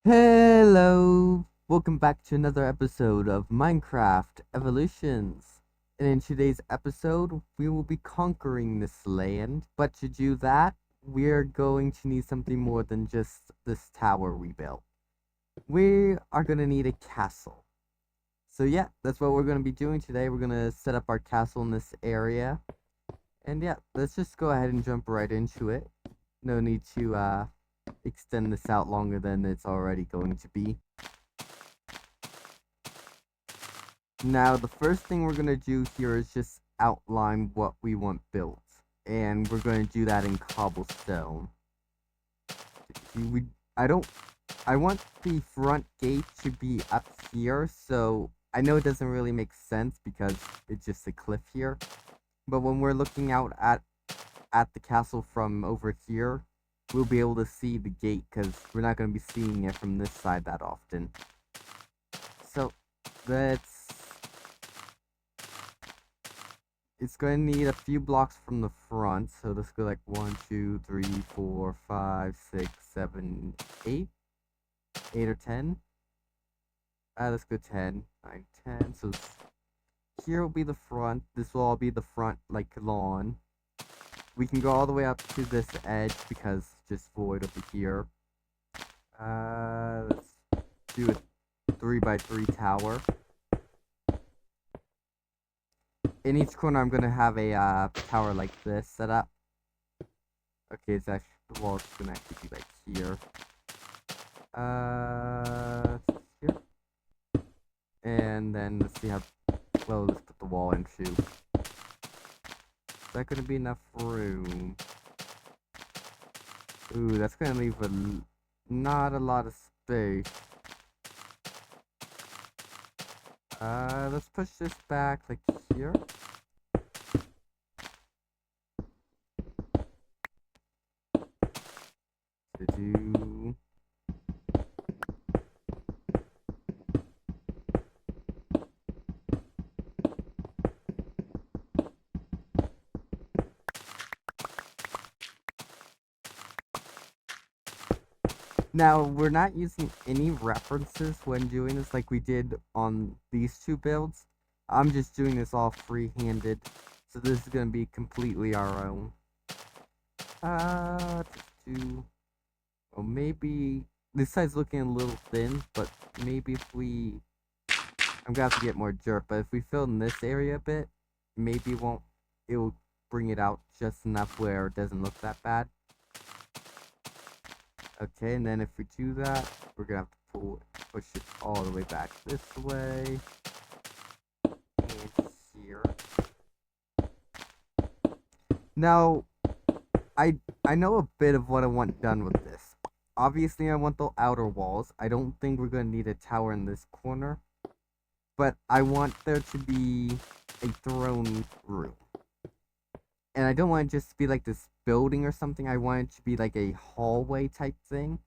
Hello! Welcome back to another episode of Minecraft Evolutions. And in today's episode, we will be conquering this land. But to do that, we're going to need something more than just this tower we built. We are going to need a castle. So yeah, that's what we're going to be doing today. We're going to set up our castle in this area. And yeah, let's just go ahead and jump right into it. No need to extend this out longer than it's already going to be. Now, the first thing we're going to do here is just outline what we want built. And we're going to do that in cobblestone. We, I don't, I want the front gate to be up here, so I know it doesn't really make sense because it's just a cliff here. But when we're looking out at the castle from over here, we'll be able to see the gate because we're not going to be seeing it from this side that often. So, let's it's going to need a few blocks from the front. So let's go like 1, 2, 3, 4, 5, 6, 7, 8. 8 or 10. Let's go 10, 9, 10. So here will be the front. This will all be the front like lawn. We can go all the way up to this edge because just void over here. Let's do a 3x3 tower. In each corner, I'm gonna have a tower like this set up. Okay, it's actually the wall's gonna actually be like here. Here, and then let's see how well let's put the wall into. Is that gonna be enough room? Ooh, that's gonna leave not a lot of space. Let's push this back like here. To do. Now, we're not using any references when doing this like we did on these two builds. I'm just doing this all free-handed, so this is going to be completely our own. To well, maybe this side's looking a little thin, but maybe if we... I'm going to have to get more dirt, but if we fill in this area a bit, maybe it will bring it out just enough where it doesn't look that bad. Okay, and then if we do that, we're gonna have to push it all the way back this way. And here. Now, I know a bit of what I want done with this. Obviously, I want the outer walls. I don't think we're gonna need a tower in this corner. But I want there to be a throne room. And I don't want it just to be like this building or something. I want it to be like a hallway type thing.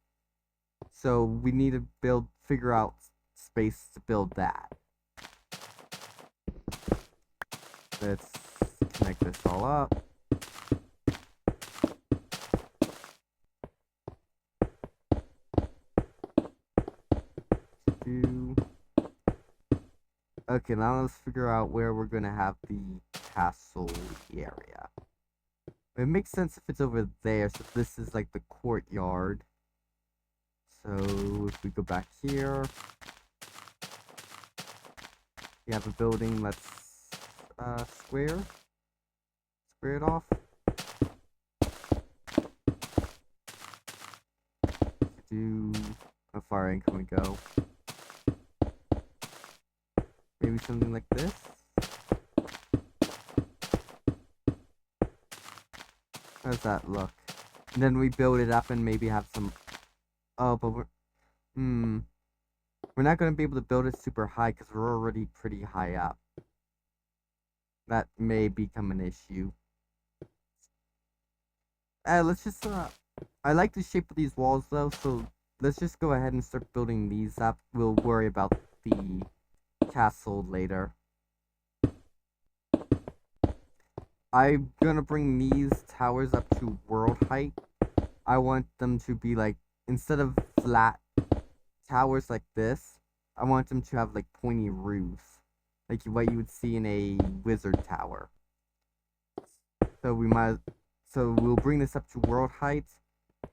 So we need to figure out space to build that. Let's connect this all up. Okay, now let's figure out where we're gonna have the castle area. It makes sense if it's over there, so this is like the courtyard. So if we go back here, we have a building that's square it off. How far in can we go? Maybe something like this. How does that look? And then we build it up and maybe have some... Oh, but we're not going to be able to build it super high because we're already pretty high up. That may become an issue. Let's just... I like the shape of these walls though, so let's just go ahead and start building these up. We'll worry about the castle later. I'm gonna bring these towers up to world height. I want them to be like, instead of flat towers like this, I want them to have like pointy roofs, like what you would see in a wizard tower. So we'll bring this up to world height,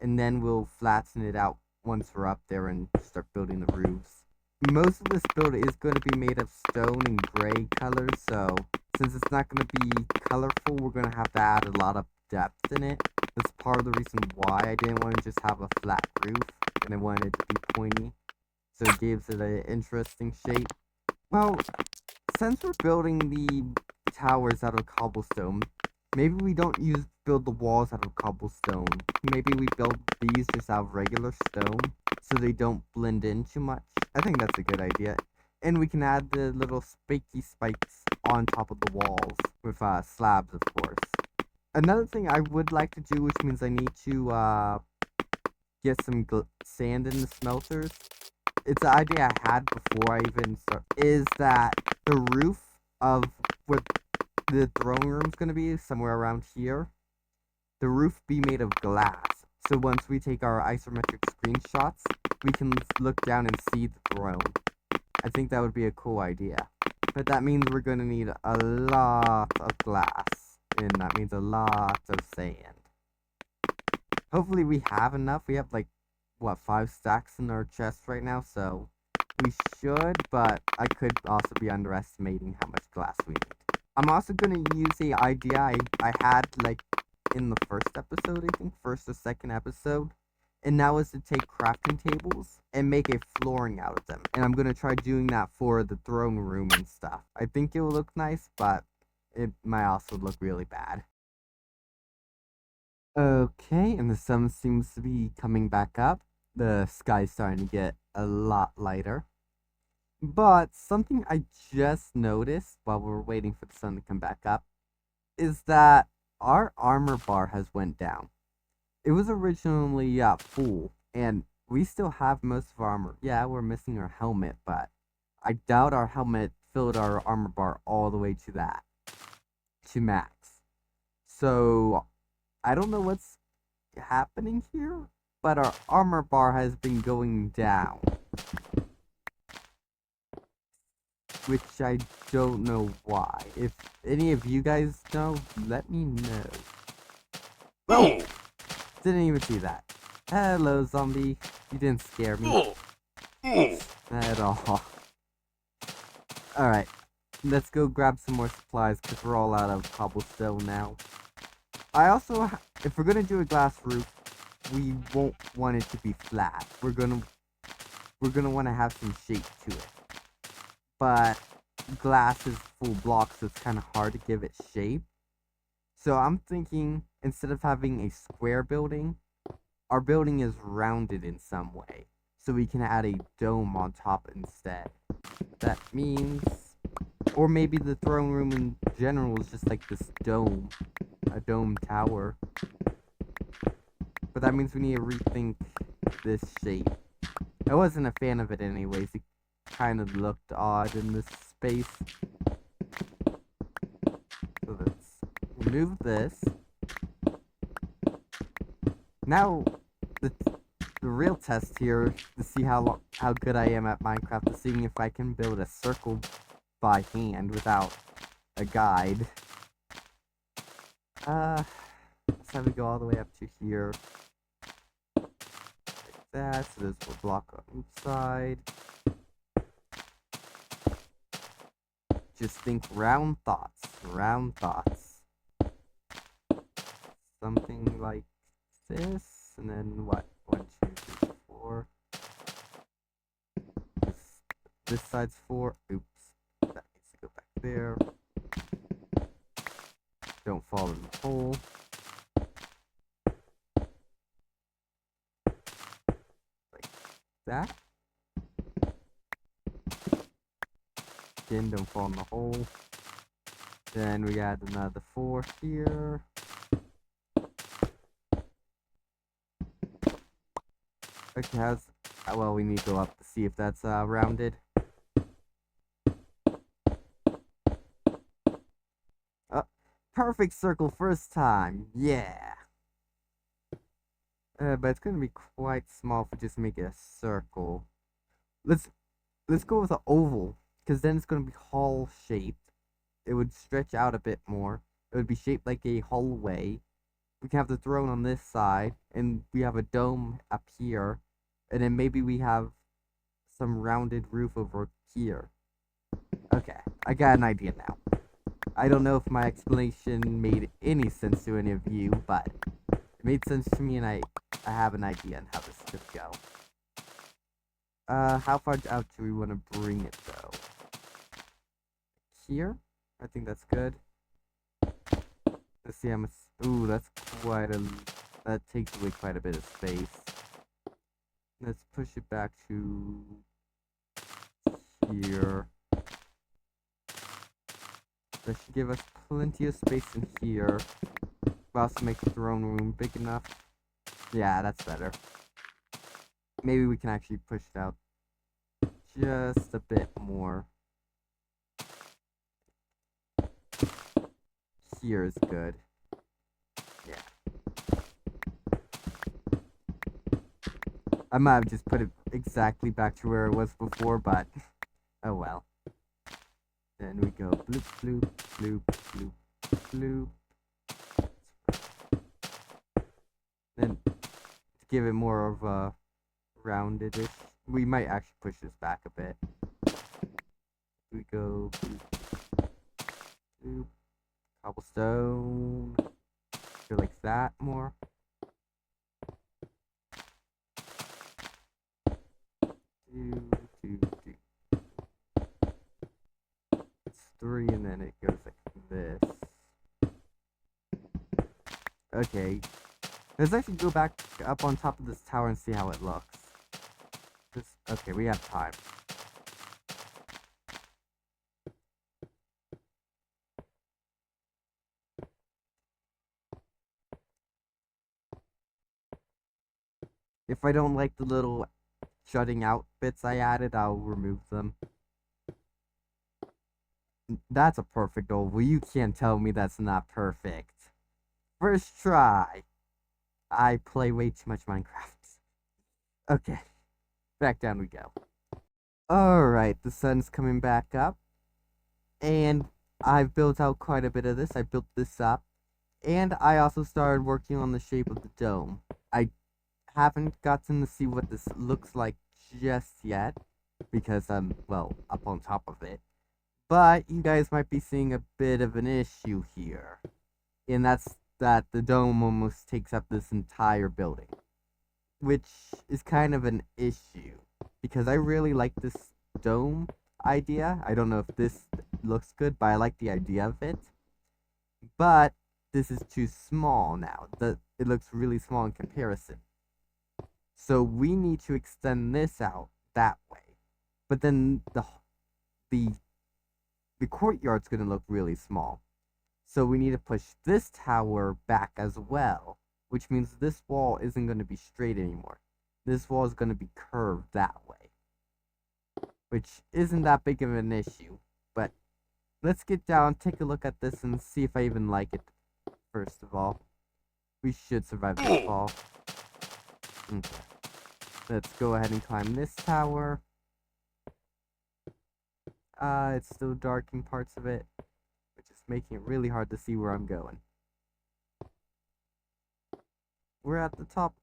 and then we'll flatten it out once we're up there and start building the roofs. Most of this build is going to be made of stone and gray colors, so since it's not going to be colorful, we're going to have to add a lot of depth in it. That's part of the reason why I didn't want to just have a flat roof, and I wanted it to be pointy, so it gives it an interesting shape. Well, since we're building the towers out of cobblestone, maybe we don't build the walls out of cobblestone. Maybe we build these just out of regular stone, so they don't blend in too much. I think that's a good idea. And we can add the little spiky spikes on top of the walls with slabs, of course. Another thing I would like to do, which means I need to get some sand in the smelters. It's an idea I had before I even start. Is that the roof of what the throne room's gonna be somewhere around here? The roof be made of glass. So once we take our isometric screenshots, we can look down and see the throne. I think that would be a cool idea. But that means we're gonna need a lot of glass. And that means a lot of sand. Hopefully we have enough. We have like, what, 5 stacks in our chest right now, so we should, but I could also be underestimating how much glass we need. I'm also gonna use the idea I had like in the first episode, I think, first or second episode, and that was to take crafting tables and make a flooring out of them. And I'm gonna try doing that for the throne room and stuff. I think it will look nice, but it might also look really bad. Okay, and the sun seems to be coming back up. The sky's starting to get a lot lighter. But something I just noticed while we're waiting for the sun to come back up is that our armor bar has went down. It was originally full, and we still have most of our armor. Yeah, we're missing our helmet, but I doubt our helmet filled our armor bar all the way to max. So I don't know what's happening here, but our armor bar has been going down, which I don't know why. If any of you guys know, let me know. Oh! Didn't even see that. Hello, zombie. You didn't scare me at all. Alright, let's go grab some more supplies, because we're all out of cobblestone now. I also, if we're gonna do a glass roof, we won't want it to be flat. We're gonna want to have some shape to it. But glass is full block, so it's kind of hard to give it shape. So I'm thinking, instead of having a square building, our building is rounded in some way. So we can add a dome on top instead. That means, or maybe the throne room in general is just like this dome. A dome tower. But that means we need to rethink this shape. I wasn't a fan of it anyways. It kind of looked odd in this space. So let's remove this. Now, the real test here to see how good I am at Minecraft is seeing if I can build a circle by hand without a guide. Let's have it go all the way up to here. Like that, so there's a block on each side. Just think round thoughts, round thoughts. Something like this, and then what? 1, 2, 3, 4. This side's 4. Oops. That needs to go back there. Don't fall in the hole. Like that. Again, don't fall in the hole. Then we add another 4 here. Okay, well, we need to go up to see if that's rounded. Perfect circle first time, yeah. But it's gonna be quite small if we just make it a circle. let's let's go with an oval, because then it's gonna be hall shaped. It would stretch out a bit more. It would be shaped like a hallway. We can have the throne on this side, and we have a dome up here, and then maybe we have some rounded roof over here. Okay, I got an idea now. I don't know if my explanation made any sense to any of you, but it made sense to me, and I have an idea on how this should go. How far out do we want to bring it, though? Here? I think that's good. Let's see how much... Ooh, that's quite a... That takes away quite a bit of space. Let's push it back to... here. That should give us plenty of space in here. We'll also make the throne room big enough. Yeah, that's better. Maybe we can actually push it out just a bit more. Here is good. Yeah. I might have just put it exactly back to where it was before, but oh well. Then we go bloop, bloop, bloop, bloop, bloop. Then to give it more of a rounded-ish, we might actually push this back a bit. We go bloop, bloop, cobblestone. Go like that more. It's 3 and then it goes like this. Okay. Let's actually go back up on top of this tower and see how it looks. Okay, we have time. If I don't like the little shutting out bits I added, I'll remove them. That's a perfect oval. You can't tell me that's not perfect. First try. I play way too much Minecraft. Okay, back down we go. Alright, the sun's coming back up. And I've built out quite a bit of this. I built this up. And I also started working on the shape of the dome. I haven't gotten to see what this looks like just yet. Because I'm, well, up on top of it. But you guys might be seeing a bit of an issue here. And that's that the dome almost takes up this entire building. Which is kind of an issue. Because I really like this dome idea. I don't know if this looks good, but I like the idea of it. But this is too small now. It looks really small in comparison. So we need to extend this out that way. But then the courtyard's going to look really small. So we need to push this tower back as well, which means this wall isn't going to be straight anymore. This wall is going to be curved that way, which isn't that big of an issue. But let's get down, take a look at this, and see if I even like it. First of all, we should survive this fall. Okay. Let's go ahead and climb this tower. It's still dark in parts of it, which is making it really hard to see where I'm going. We're at the top.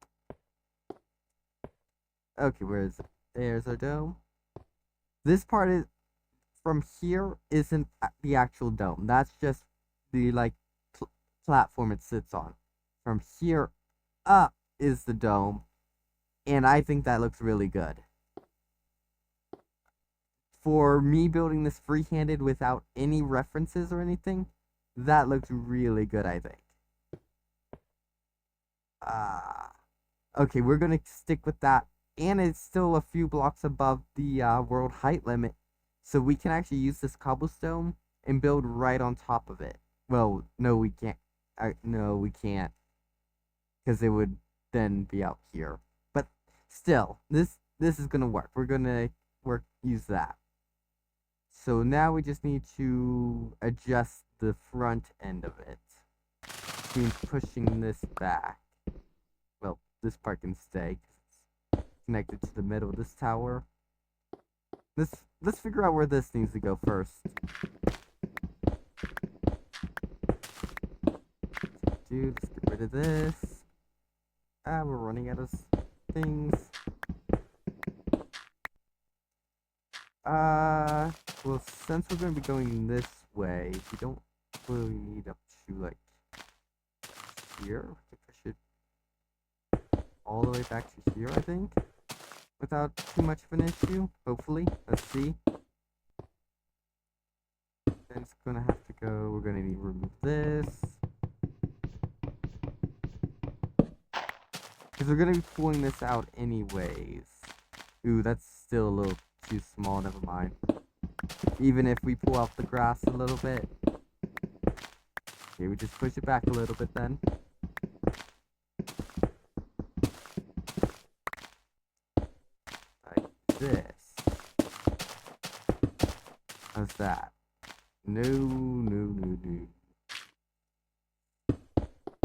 Okay, where is it? There's our dome. This part is, from here, isn't the actual dome. That's just the, like, platform it sits on. From here up is the dome, and I think that looks really good. For me building this free-handed without any references or anything, that looks really good, I think. Okay, we're gonna stick with that, and it's still a few blocks above the world height limit, so we can actually use this cobblestone and build right on top of it. Well, no, we can't. No, we can't, because it would then be out here. But still, this is gonna work. We're gonna use that. So now we just need to adjust the front end of it. Which means pushing this back. Well, this part can stay because it's connected to the middle of this tower. Let's figure out where this needs to go first. Dude, let's get rid of this. Ah, we're running out of things. Well, since we're gonna be going this way, we don't really need up to like here. I think I should all the way back to here, I think, without too much of an issue. Hopefully, let's see. Then it's gonna have to go. We're gonna need to remove this because we're gonna be pulling this out anyways. Ooh, that's still a little too small. Never mind. Even if we pull out the grass a little bit. Okay, we just push it back a little bit then. Like this. How's that? No. I'm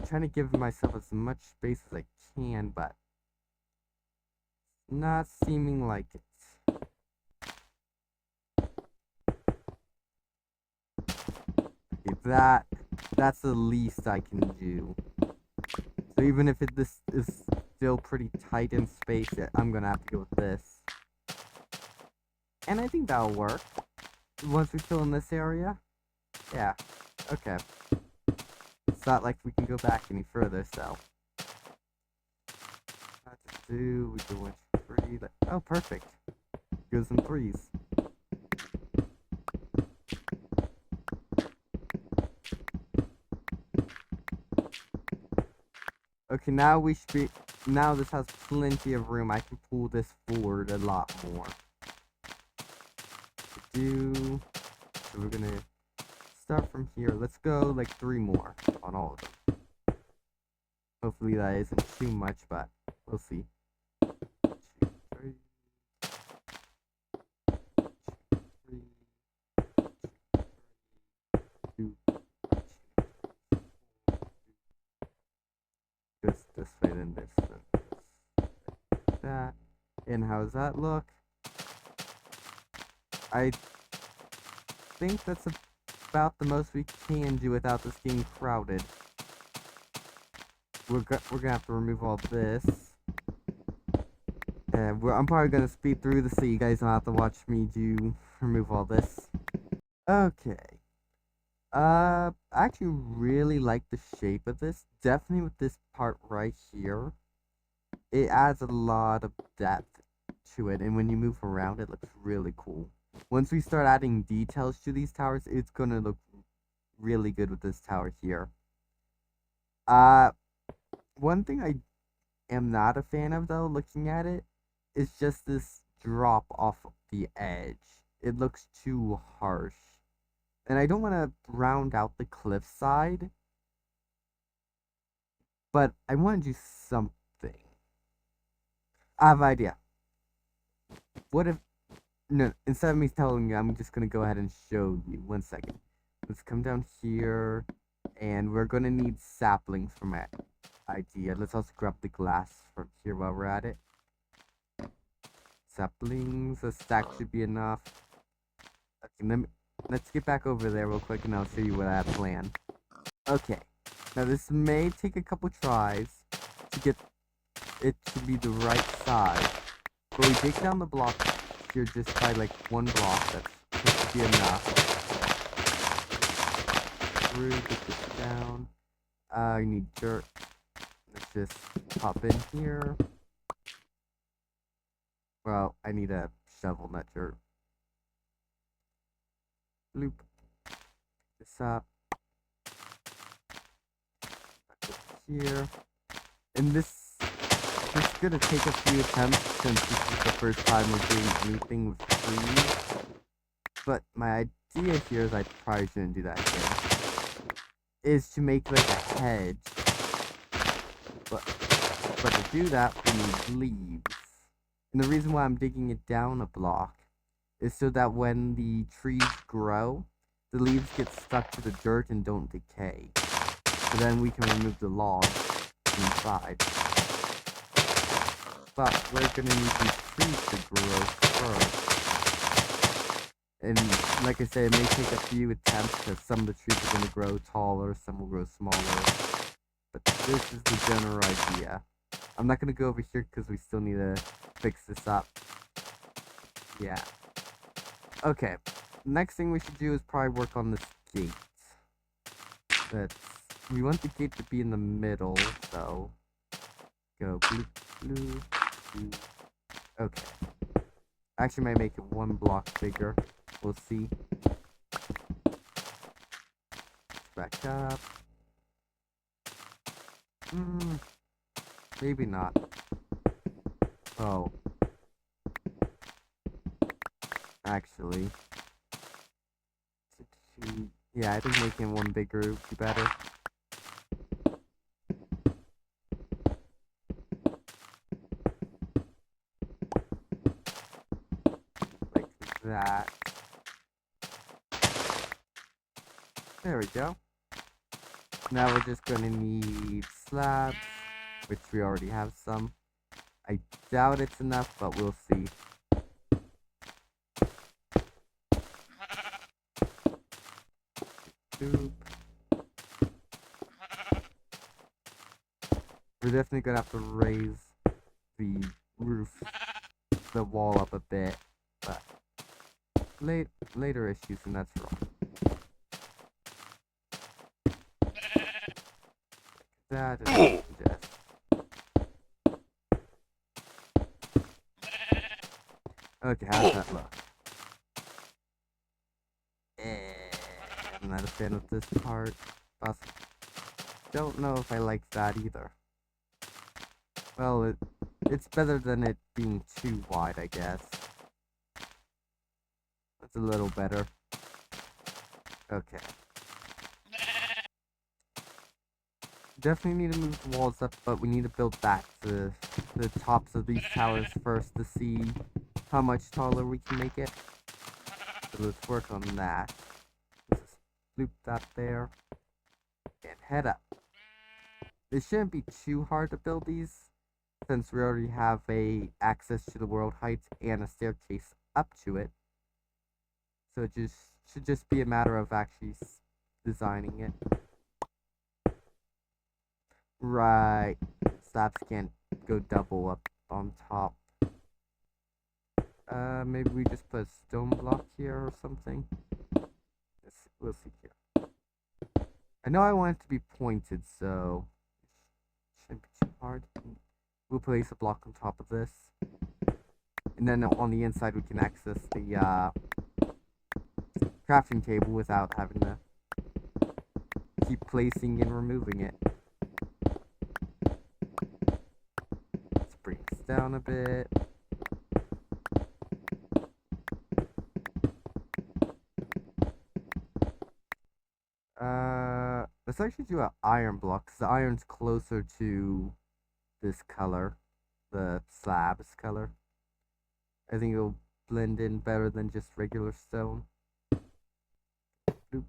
trying to give myself as much space as I can, but not seeming like it. Okay, that's the least I can do. So even if this is still pretty tight in space, I'm gonna have to go with this. And I think that'll work. Once we fill in this area. Yeah. Okay. It's not like we can go back any further, so. What to do? We go 1, 2, 3. Oh, perfect. Goes in threes. Okay, now we should be. Now this has plenty of room. I can pull this forward a lot more. So we're gonna start from here. Let's go like 3 more on all of them. Hopefully that isn't too much, but we'll see. 2, 3. 2, 3. 2, 3. This way, then this, like that. And how does that look? I think that's about the most we can do without this getting crowded. We're gonna have to remove all this. I'm probably gonna speed through this so you guys don't have to watch me remove all this. Okay. I actually really like the shape of this. Definitely with this part right here. It adds a lot of depth to it, and when you move around, it looks really cool. Once we start adding details to these towers, it's gonna look really good with this tower here. One thing I am not a fan of, though, looking at it, is just this drop off the edge. It looks too harsh. And I don't want to round out the cliffside, but I want to do something. I have an idea. What if... No, instead of me telling you, I'm just going to go ahead and show you. 1 second. Let's come down here, and we're going to need saplings for my idea. Let's also grab the glass from here while we're at it. Saplings, a stack should be enough. Okay, let's get back over there real quick, and I'll show you what I have planned. Okay, now this may take a couple tries to get it to be the right size, but we dig down the block here just by like 1 block. That should be enough. Get this down. I need dirt. Let's just pop in here. Well, I need a shovel, not dirt. Loop this up. Back up here. And this is gonna take a few attempts since this is the first time we're doing anything with trees. But my idea here is I probably shouldn't do that again. Is to make like a hedge. But to do that we need leaves. And the reason why I'm digging it down a block is so that when the trees grow, the leaves get stuck to the dirt and don't decay. So then we can remove the logs inside. But we're gonna need these trees to grow first. And like I said, it may take a few attempts because some of the trees are going to grow taller, some will grow smaller. But this is the general idea. I'm not going to go over here because we still need to fix this up. Yeah. Okay. Next thing we should do is probably work on this gate. We want the gate to be in the middle, so go blue, blue, blue. Okay. Actually, might make it one block bigger. We'll see. Back up. Maybe not. Oh. Actually. Yeah, I think making one bigger would be better. Like that. There we go. Now we're just gonna need slabs, which we already have some. I doubt it's enough, but we'll see. Boop. We're definitely gonna have to raise the roof, the wall up a bit, but later issues, and that's wrong. That is just. Okay, how's that look? I'm not a fan of this part. But don't know if I like that either. Well, it's better than it being too wide, I guess. That's a little better. Okay. Definitely need to move the walls up, but we need to build back to the tops of these towers first to see how much taller we can make it. So let's work on that. Let's just loop that there. And head up. It shouldn't be too hard to build these, since we already have access to the world heights and a staircase up to it. So it should just be a matter of actually designing it. Right. Slabs can't go double up on top. Maybe we just put a stone block here or something. We'll see here. I know I want it to be pointed, so it shouldn't be too hard. We'll place a block on top of this. And then on the inside we can access the crafting table without having to keep placing and removing it. Let's bring this down a bit. Let's actually do an iron block, because the iron's closer to this color, the slab's color. I think it'll blend in better than just regular stone. Boop.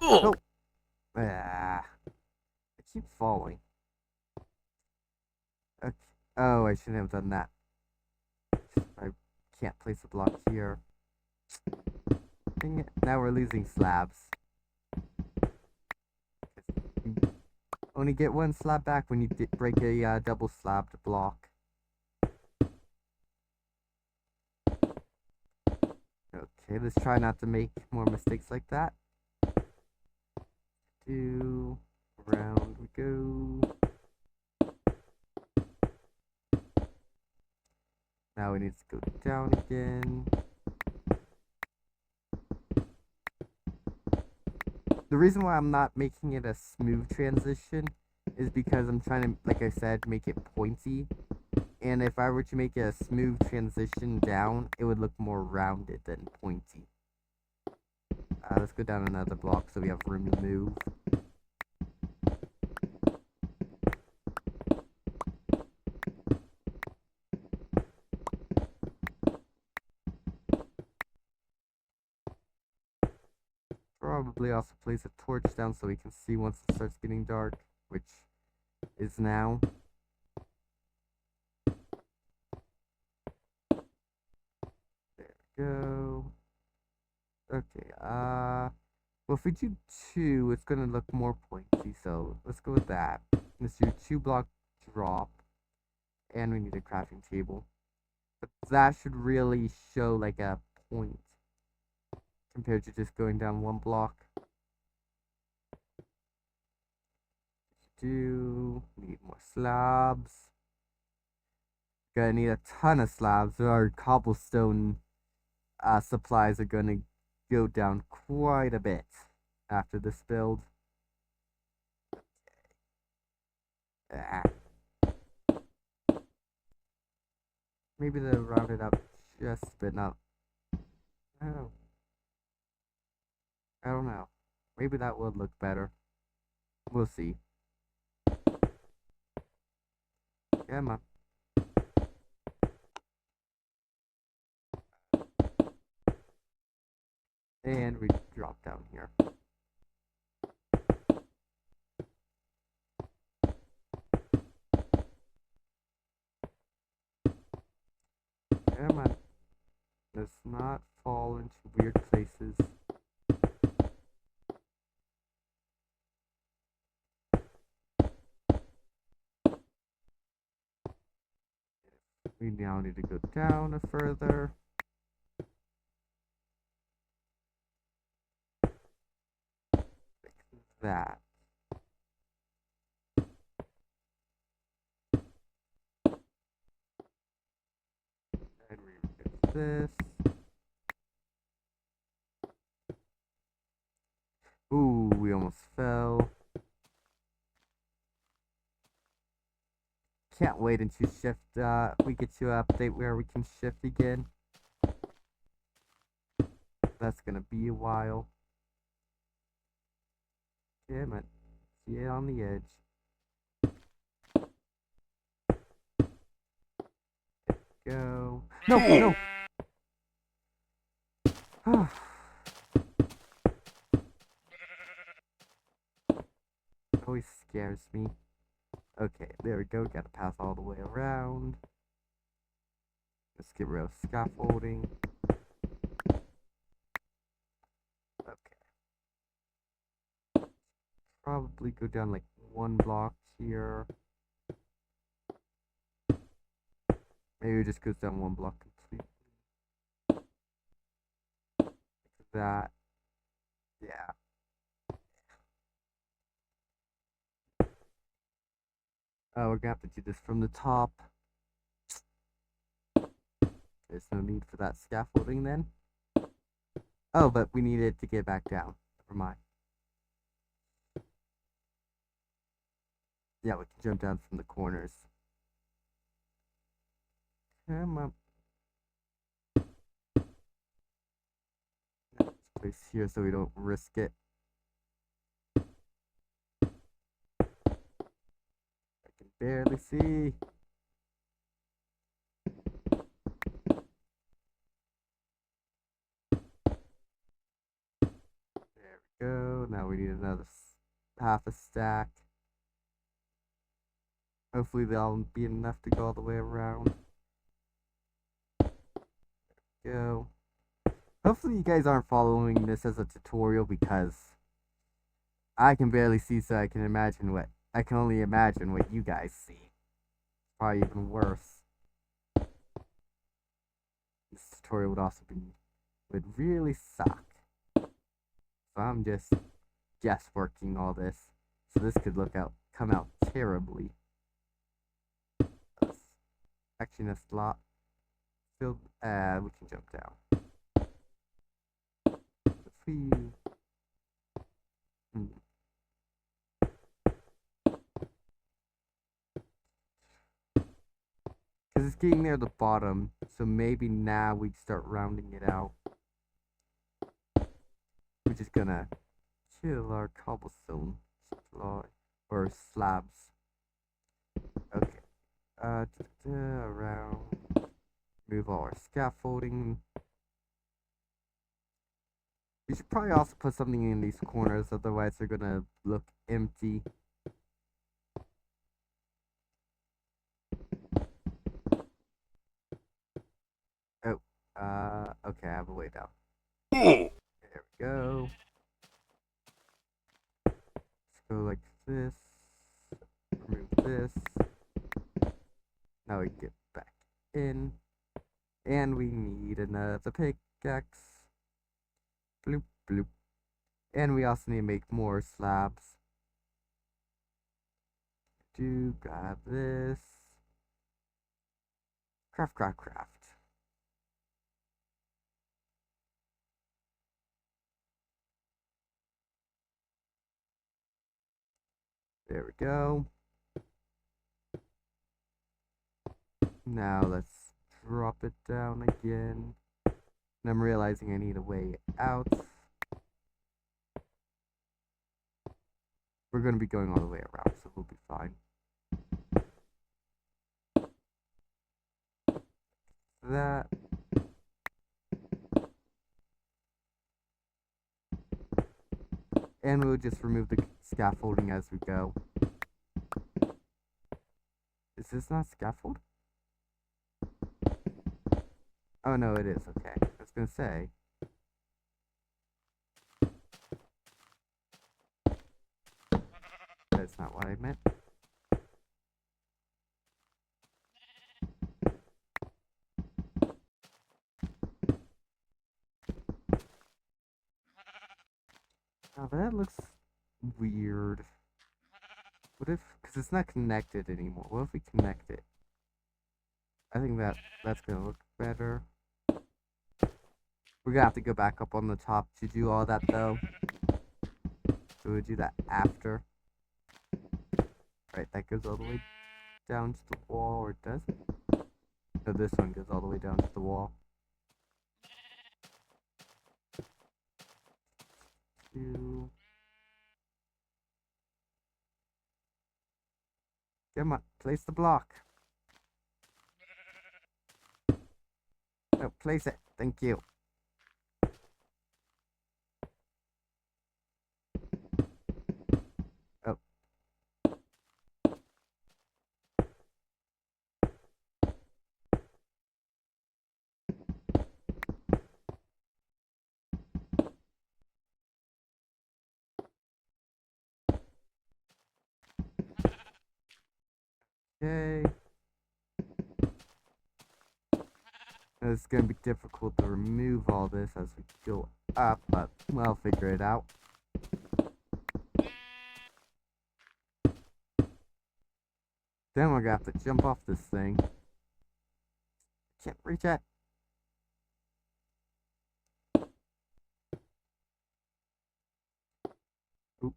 Oh! Ah. I keep falling. Okay. Oh, I shouldn't have done that. I can't place a block here. Dang it. Now we're losing slabs. You only get one slab back when you break a double slabbed block. Okay, let's try not to make more mistakes like that. Around we go. Now we need to go down again. The reason why I'm not making it a smooth transition is because I'm trying to, like I said, make it pointy. And if I were to make it a smooth transition down, it would look more rounded than pointy. Let's go down another block so we have room to move. probably also place a torch down so we can see once it starts getting dark, which is now. There we go. Okay, well, if we do 2, it's gonna look more pointy, so let's go with that. Let's do 2-block drop, and we need a crafting table. But that should really show like a point compared to just going down 1 block. Need more slabs. Gonna need a ton of slabs. Our cobblestone supplies are gonna go down quite a bit after this build. Ah. Maybe they'll round it up just a bit, not. Oh, I don't know. Maybe that would look better. We'll see. Come on. And we drop down here. Come on. Let's not fall into weird places. We now need to go down a further. Fix that. And we fix this. Ooh, we almost fell. Can't wait until we get to an update where we can shift again. That's gonna be a while. Damn it. See it on the edge. Go. No, no! Always scares me. Okay, there we go. Gotta pass all the way around. Let's get rid of scaffolding. Okay. Probably go down like 1 block here. Maybe it just goes down 1 block completely. Like that. Yeah. Oh, we're gonna have to do this from the top. There's no need for that scaffolding then. Oh, but we need it to get back down. Never mind. Yeah, we can jump down from the corners. Come on. Let's place here so we don't risk it. I can barely see. There we go. Now we need another half a stack. Hopefully that'll be enough to go all the way around. There we go. Hopefully you guys aren't following this as a tutorial because I can barely see, so I can only imagine what you guys see. Probably even worse. This tutorial would really suck. So I'm just guessworking all this. So this could come out terribly. Actually, in a slot filled, we can jump down. Because it's getting near the bottom, so maybe now we start rounding it out. We're just gonna kill our cobblestone supply, or slabs. Okay. Around. Move all our scaffolding. You should probably also put something in these corners, otherwise they're gonna look empty. Oh, okay, I have a way down. There we go. Let's go like this. Remove this. Now we get back in. And we need another pickaxe. Bloop, bloop. And we also need to make more slabs. Grab this. Craft, craft, craft. There we go. Now let's drop it down again. And I'm realizing I need a way out. We're going to be going all the way around, so we'll be fine. That. And we'll just remove the scaffolding as we go. Is this not scaffold? Oh no, it is, okay. I was gonna say. That's not what I meant. Oh, that looks weird. What if, because it's not connected anymore. What if we connect it? I think that's gonna look better. We're gonna have to go back up on the top to do all that though. So we'll do that after. Right, that goes all the way down to the wall, or does it? No, this one goes all the way down to the wall. Two. Come on, place the block. No, place it. Thank you. Oh. Okay. It's gonna be difficult to remove all this as we go up, but we'll figure it out. Then we're gonna have to jump off this thing. Can't reach it. Oop.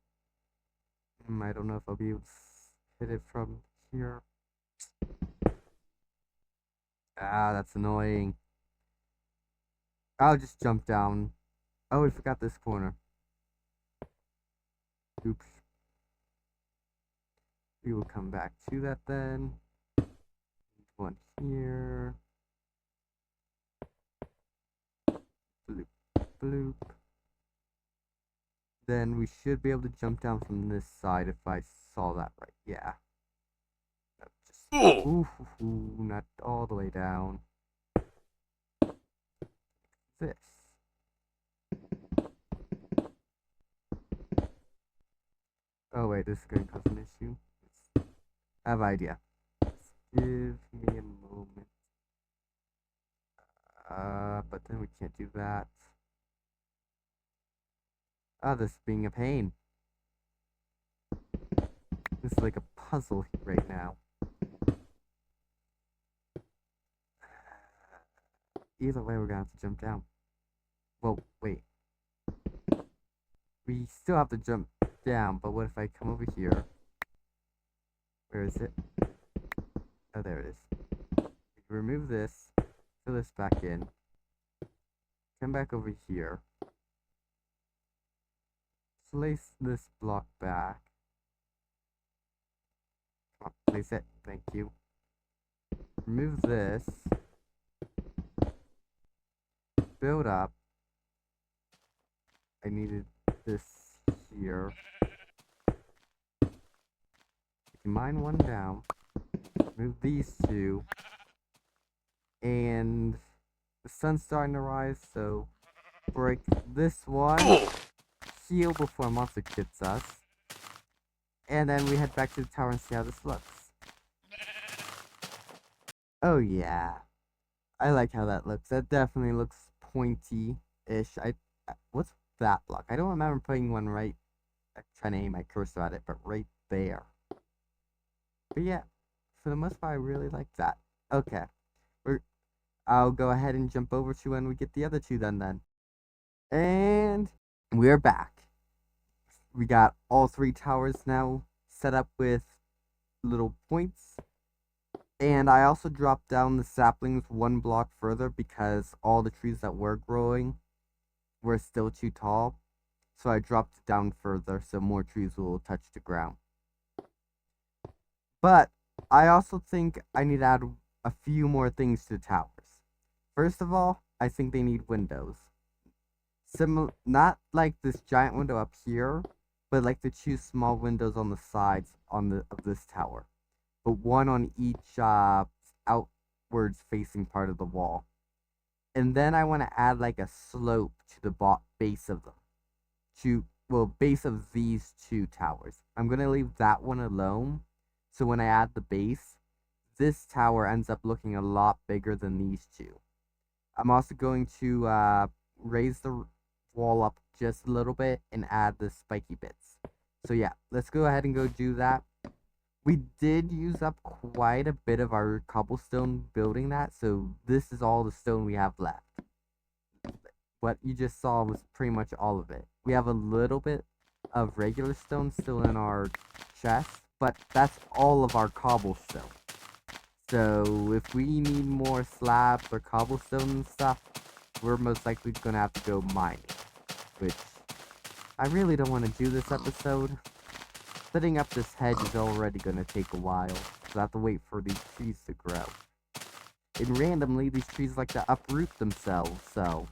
I don't know if I'll be able to hit it from here. Ah, that's annoying. I'll just jump down. Oh, we forgot this corner. Oops. We will come back to that then. One here. Bloop, bloop. Then we should be able to jump down from this side if I saw that right. Yeah. Just, ooh, not all the way down. This. Oh wait, this is going to cause an issue. I have an idea. Just give me a moment. But then we can't do that. Oh, this is being a pain. This is like a puzzle right now. Either way, we're gonna have to jump down. Well, wait. We still have to jump down, but what if I come over here? Where is it? Oh, there it is. Remove this, fill this back in, come back over here, place this block back. Come on, place it, thank you. Remove this, build up, I needed this here. Mine one down. Move these two. And the sun's starting to rise, so break this one. Heal before a monster hits us. And then we head back to the tower and see how this looks. Oh yeah. I like how that looks. That definitely looks pointy-ish. What's that block? I don't remember putting one right. I'm trying to aim my cursor at it, but right there. But yeah, for the most part, I really like that. Okay. I'll go ahead and jump over to when we get the other two done then. And we're back. We got all three towers now set up with little points. And I also dropped down the saplings one block further because all the trees that were growing were still too tall. So I dropped it down further so more trees will touch the ground. But I also think I need to add a few more things to the towers. First of all, I think they need windows. Not like this giant window up here, but like the two small windows on the sides of this tower. But one on each outwards facing part of the wall. And then I want to add like a slope to the base of them. Base of these two towers. I'm going to leave that one alone. So when I add the base, this tower ends up looking a lot bigger than these two. I'm also going to raise the wall up just a little bit and add the spiky bits. So yeah, let's go ahead and go do that. We did use up quite a bit of our cobblestone building that, so this is all the stone we have left. What you just saw was pretty much all of it. We have a little bit of regular stone still in our chest, but that's all of our cobblestone. So if we need more slabs or cobblestone and stuff, we're most likely going to have to go mining. Which, I really don't want to do this episode. Setting up this hedge is already going to take a while, so I have to wait for these trees to grow. And randomly, these trees like to uproot themselves, so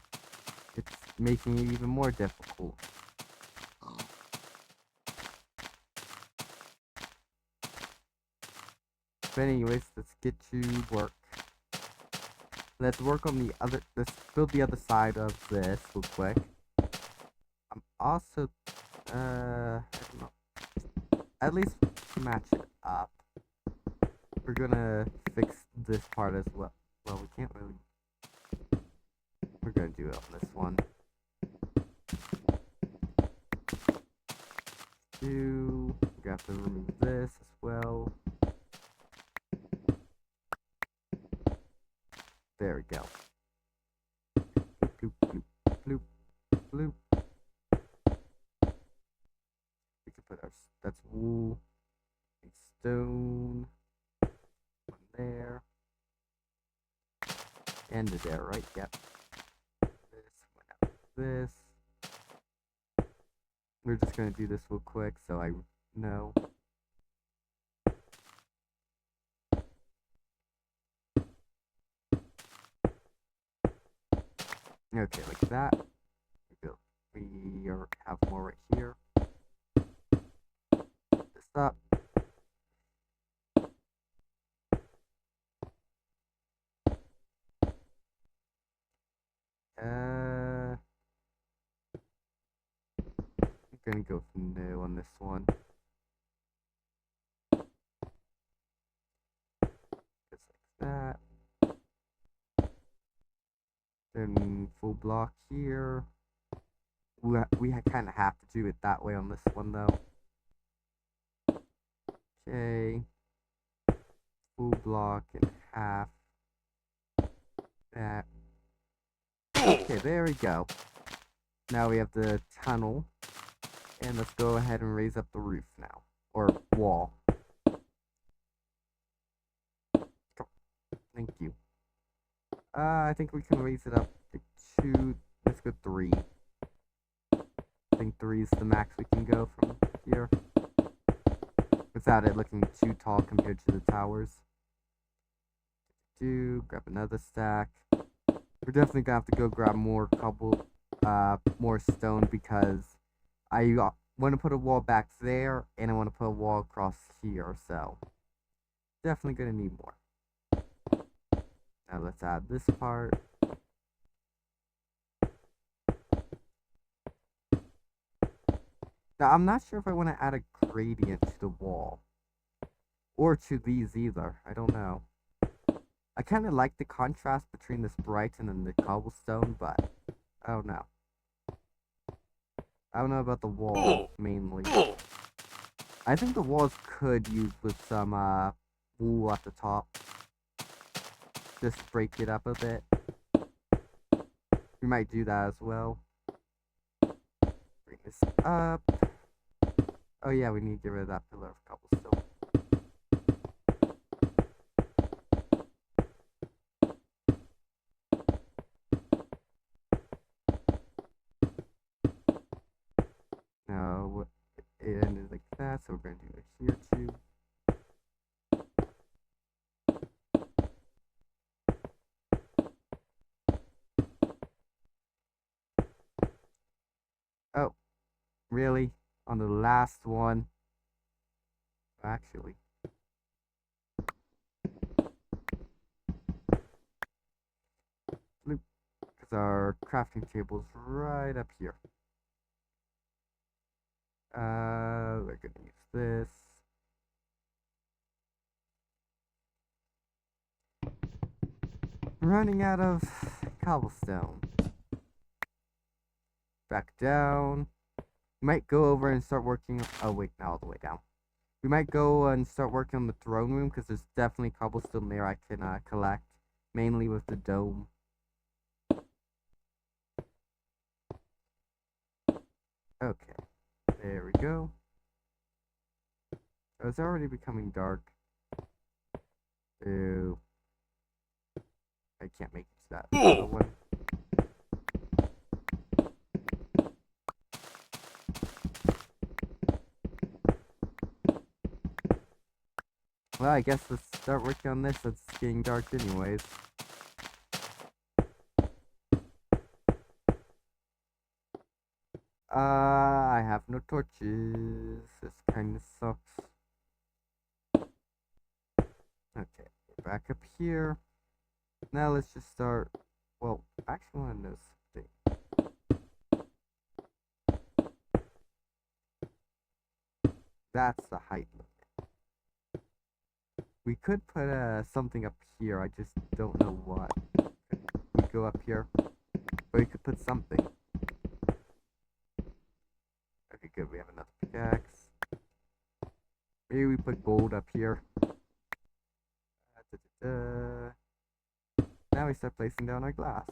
it's making it even more difficult. But anyways, let's get to work. Let's work on let's build the other side of this real quick. I'm also, I don't know, at least match it up. We're gonna fix this part as well. Well, we can't really, we're gonna do it on this one. We have to remove this as well. There we go. Bloop, bloop, bloop, bloop. We can put that's wool, stone, one there, and there, right? Yep. This. We're just gonna do this real quick so I know. Okay, like that. We have more right here. This up. I'm gonna go from no on this one. Just like that. Then full block here. We kind of have to do it that way on this one though. Okay. Full block in half. That. Okay, there we go. Now we have the tunnel. And let's go ahead and raise up the roof now. Or wall. Thank you. I think we can raise it up to 2. Let's go 3. I think 3 is the max we can go from here. Without it looking too tall compared to the towers. Grab another stack. We're definitely gonna have to go grab more cobble more stone because I want to put a wall back there, and I want to put a wall across here, so definitely gonna need more. Now let's add this part. Now I'm not sure if I want to add a gradient to the wall. Or to these either, I don't know. I kind of like the contrast between this bright and then the cobblestone, but I don't know. I don't know about the wall, mainly. I think the walls could use with some wool at the top. Just break it up a bit. We might do that as well. Bring this up. Oh yeah, we need to get rid of that pillar of cobblestone. Now, it ended like that, so we're going to do it here too. Oh, really? On the last one? Actually. Because our crafting table's right up here. We're gonna use this. Running out of cobblestone. Back down. We might go over and start working. Oh wait, not all the way down. We might go and start working on the throne room because there's definitely cobblestone there I can collect, mainly with the dome. Okay, there we go. Oh, it's already becoming dark. Ew. I can't make it to that other one. Well, I guess let's start working on this. It's getting dark anyways. I have no torches. This kind of sucks. Okay, back up here. Now let's just start. Well, I actually want to know something. That's the height limit. We could put something up here. I just don't know what. We go up here, but we could put something. Okay, good. We have another pickaxe. Maybe we put gold up here. Now we start placing down our glass.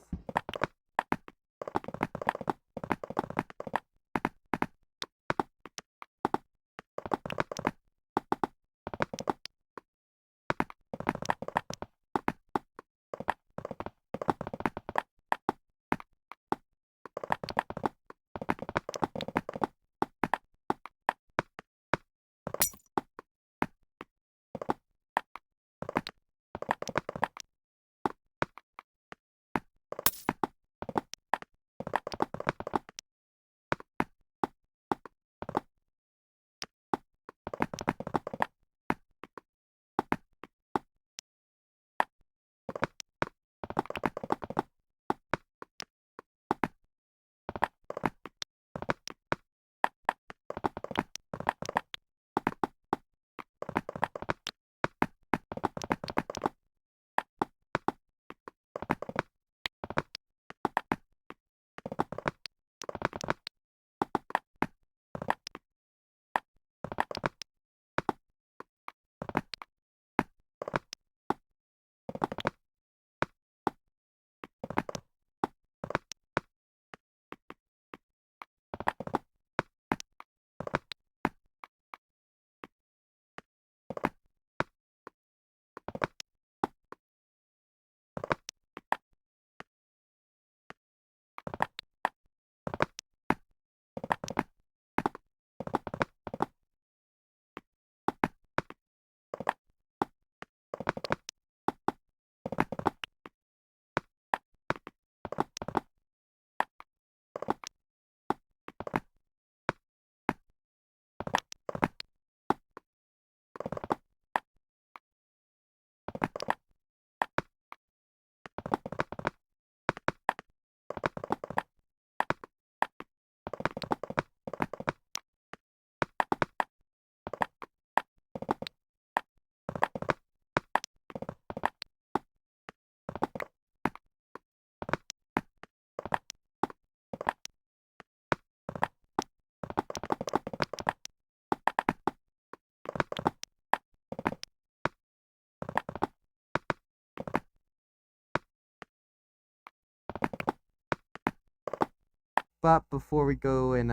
But before we go and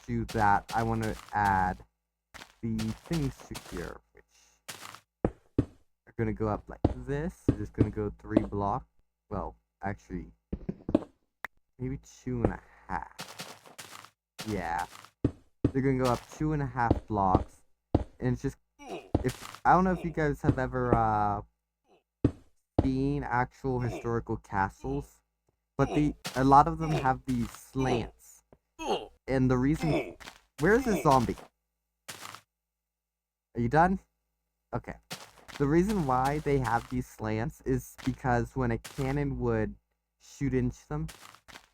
do that, I want to add the things to here, which are gonna go up like this. So just gonna go 3 blocks. Well, actually, maybe 2.5. Yeah, they're gonna go up 2.5 blocks, and it's just I don't know if you guys have ever seen actual historical castles, but a lot of them have these slants, and the reason where's the zombie? Are you done? Okay. The reason why they have these slants is because when a cannon would shoot into them,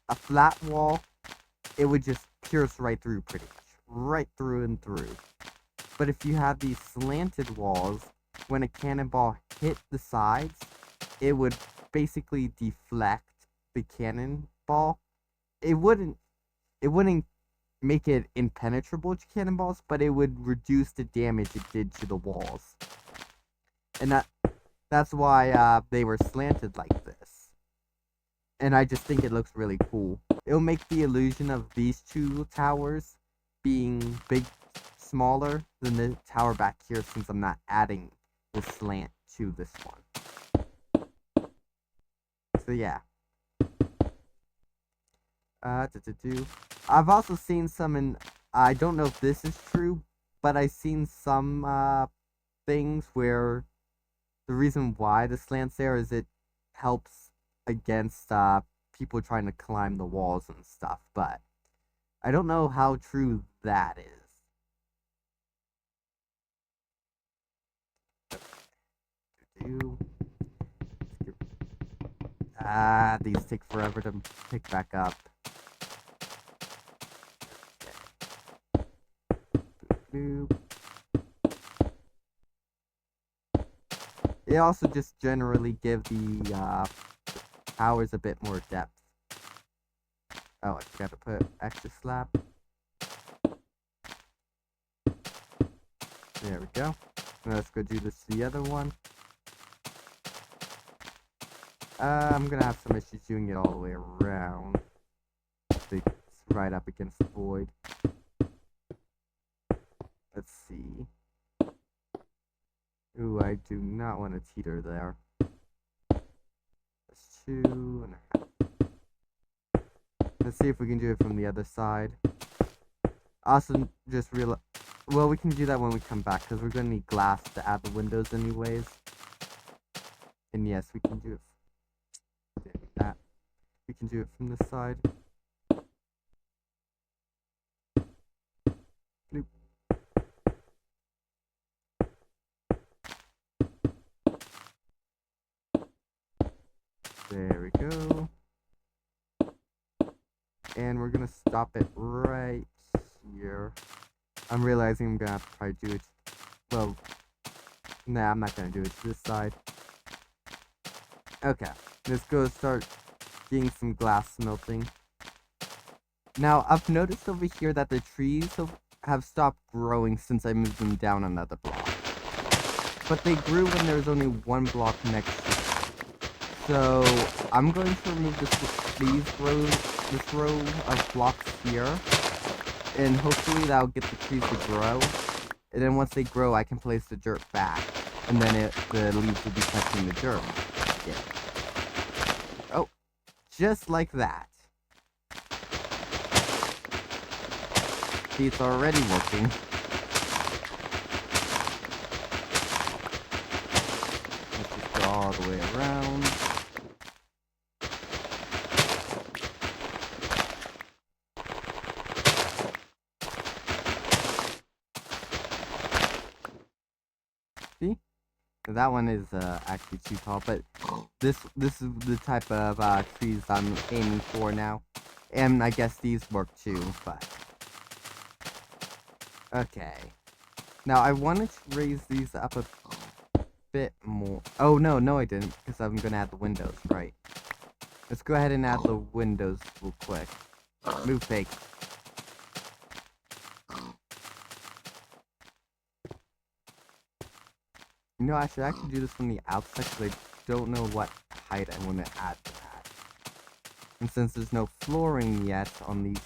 a flat wall, it would just pierce right through pretty much. Right through and through. But if you have these slanted walls, when a cannonball hit the sides, it would basically deflect the cannonball. It wouldn't make it impenetrable to cannonballs, but it would reduce the damage it did to the walls. And that's why they were slanted like this. And I just think it looks really cool. It'll make the illusion of these two towers being smaller than the tower back here, since I'm not adding the slant to this one. So yeah. I've also seen some I don't know if this is true, but I've seen some things where the reason why the slant's there is it helps against people trying to climb the walls and stuff, but I don't know how true that is. These take forever to pick back up. Okay. They also just generally give the towers a bit more depth. Oh, I forgot to put extra slab. There we go. Now let's go do this to the other one. I'm gonna have some issues doing it all the way around. It's right up against the void. Let's see. Ooh, I do not want a teeter there. That's 2.5. Let's see if we can do it from the other side. Also, just realize... Well, we can do that when we come back, because we're going to need glass to add the windows anyways. And yes, we can do it. That. We can do it from this side. Bloop. There we go. And we're going to stop it right here. I'm realizing I'm going to have to probably do it. Well, nah, I'm not going to do it to this side. Okay, let's go start getting some glass smelting. Now, I've noticed over here that the trees have stopped growing since I moved them down another block. But they grew when there was only 1 block next to it. So, I'm going to remove this row of blocks here. And hopefully that'll get the trees to grow. And then once they grow, I can place the dirt back. And then the leaves will be touching the dirt. Yeah. Oh, just like that. See, it's already working. Let's just go all the way around. See? That one is actually too tall, but this is the type of trees I'm aiming for now. And I guess these work too, but... Okay. Now, I wanted to raise these up a bit more. Oh, no, I didn't, because I'm going to add the windows, right. Let's go ahead and add the windows real quick. Move fake. You know, I should actually do this from the outside, because I don't know what height I want to add to that. And since there's no flooring yet on these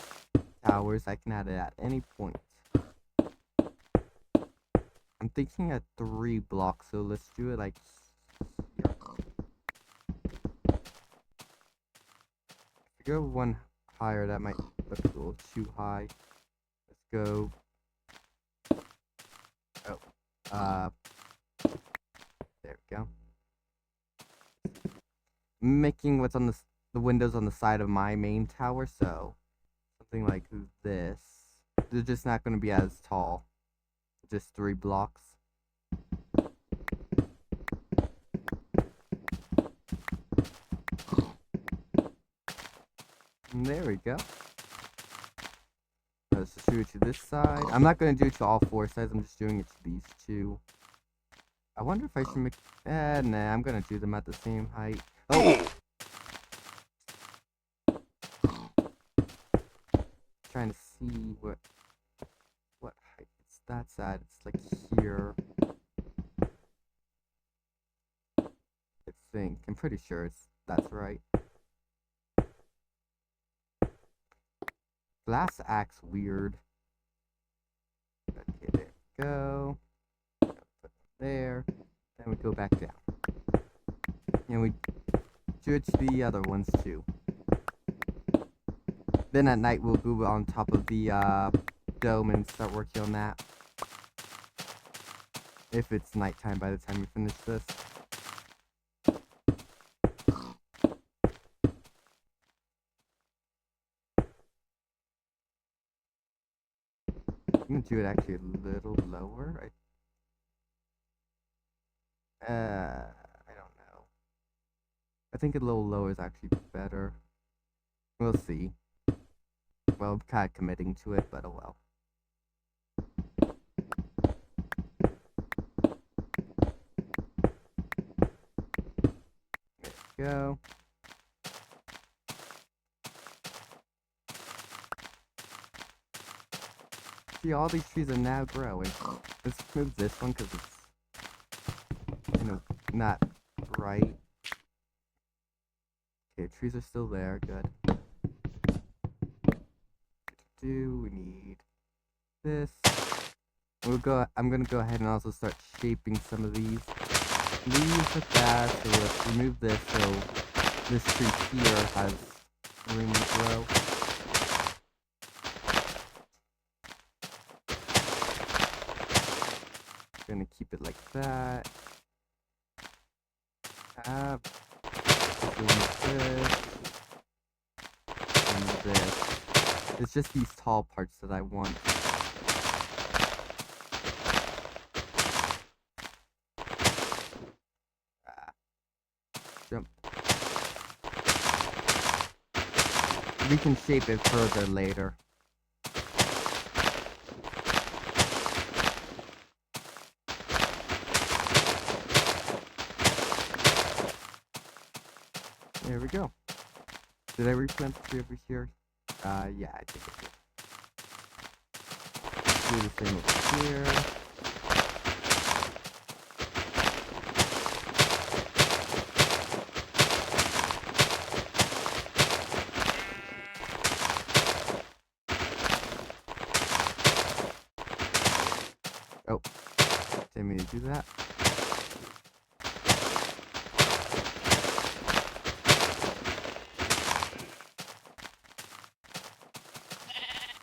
towers, I can add it at any point. I'm thinking at 3 blocks, so let's do it like here. If we go one higher, that might look a little too high. Let's go. Oh, there we go. I'm making what's on the windows on the side of my main tower, so something like this. They're just not going to be as tall. Just 3 blocks. And there we go. Let's just do it to this side. I'm not going to do it to all 4 sides. I'm just doing it to these 2. I wonder if I should make... nah, I'm going to do them at the same height. Oh! Trying to see what height that's at. It's like here. I think. I'm pretty sure that's right. Glass axe weird. Okay, there we go. Put it there. Then we go back down. And we do it to the other ones too. Then at night we'll go on top of the dome and start working on that. If it's nighttime by the time we finish this. I'm gonna do it actually a little lower. I don't know. I think a little lower is actually better. We'll see. Well, I'm kind of committing to it, but oh well. There we go. See, all these trees are now growing. Let's move this one because it's, not right. Okay, trees are still there. Good. We need this. I'm gonna go ahead and also start shaping some of these leaves with that. So let's remove this so this tree here has room to grow. Gonna keep it like that. This. It's just these tall parts that I want. Jump. We can shape it further later. There we go. Did I replant the tree over here? Yeah, I think I did. Do the same over here. Oh, didn't mean to do that.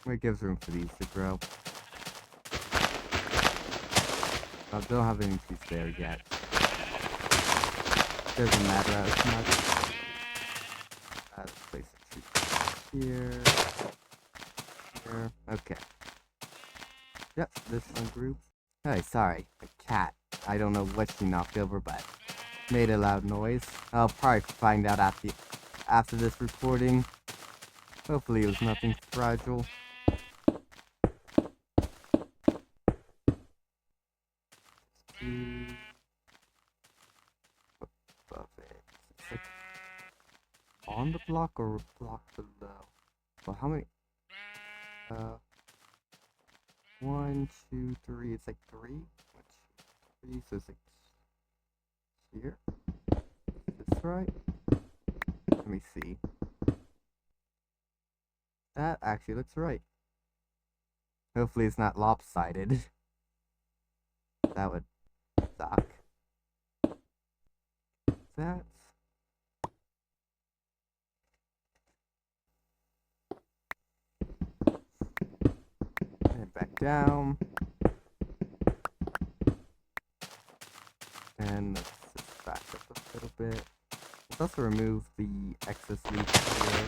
It gives room for these to grow. I don't have any trees there yet. Doesn't matter as much. Let's place a tree here. Here. Okay. Yep, this one grew. Hey, sorry. A cat. I don't know what she knocked over, but made a loud noise. I'll probably find out after this recording. Hopefully it was nothing fragile. Above it. It's like on the block or a block below. Well, how many? 1, 2, 3. It's like 3. 1, 2, 3. So it's like here. Is this right? Let me see. That actually looks right. Hopefully it's not lopsided. That would suck. That. And back down. And let's just back up a little bit. Let's also remove the excess leaves here.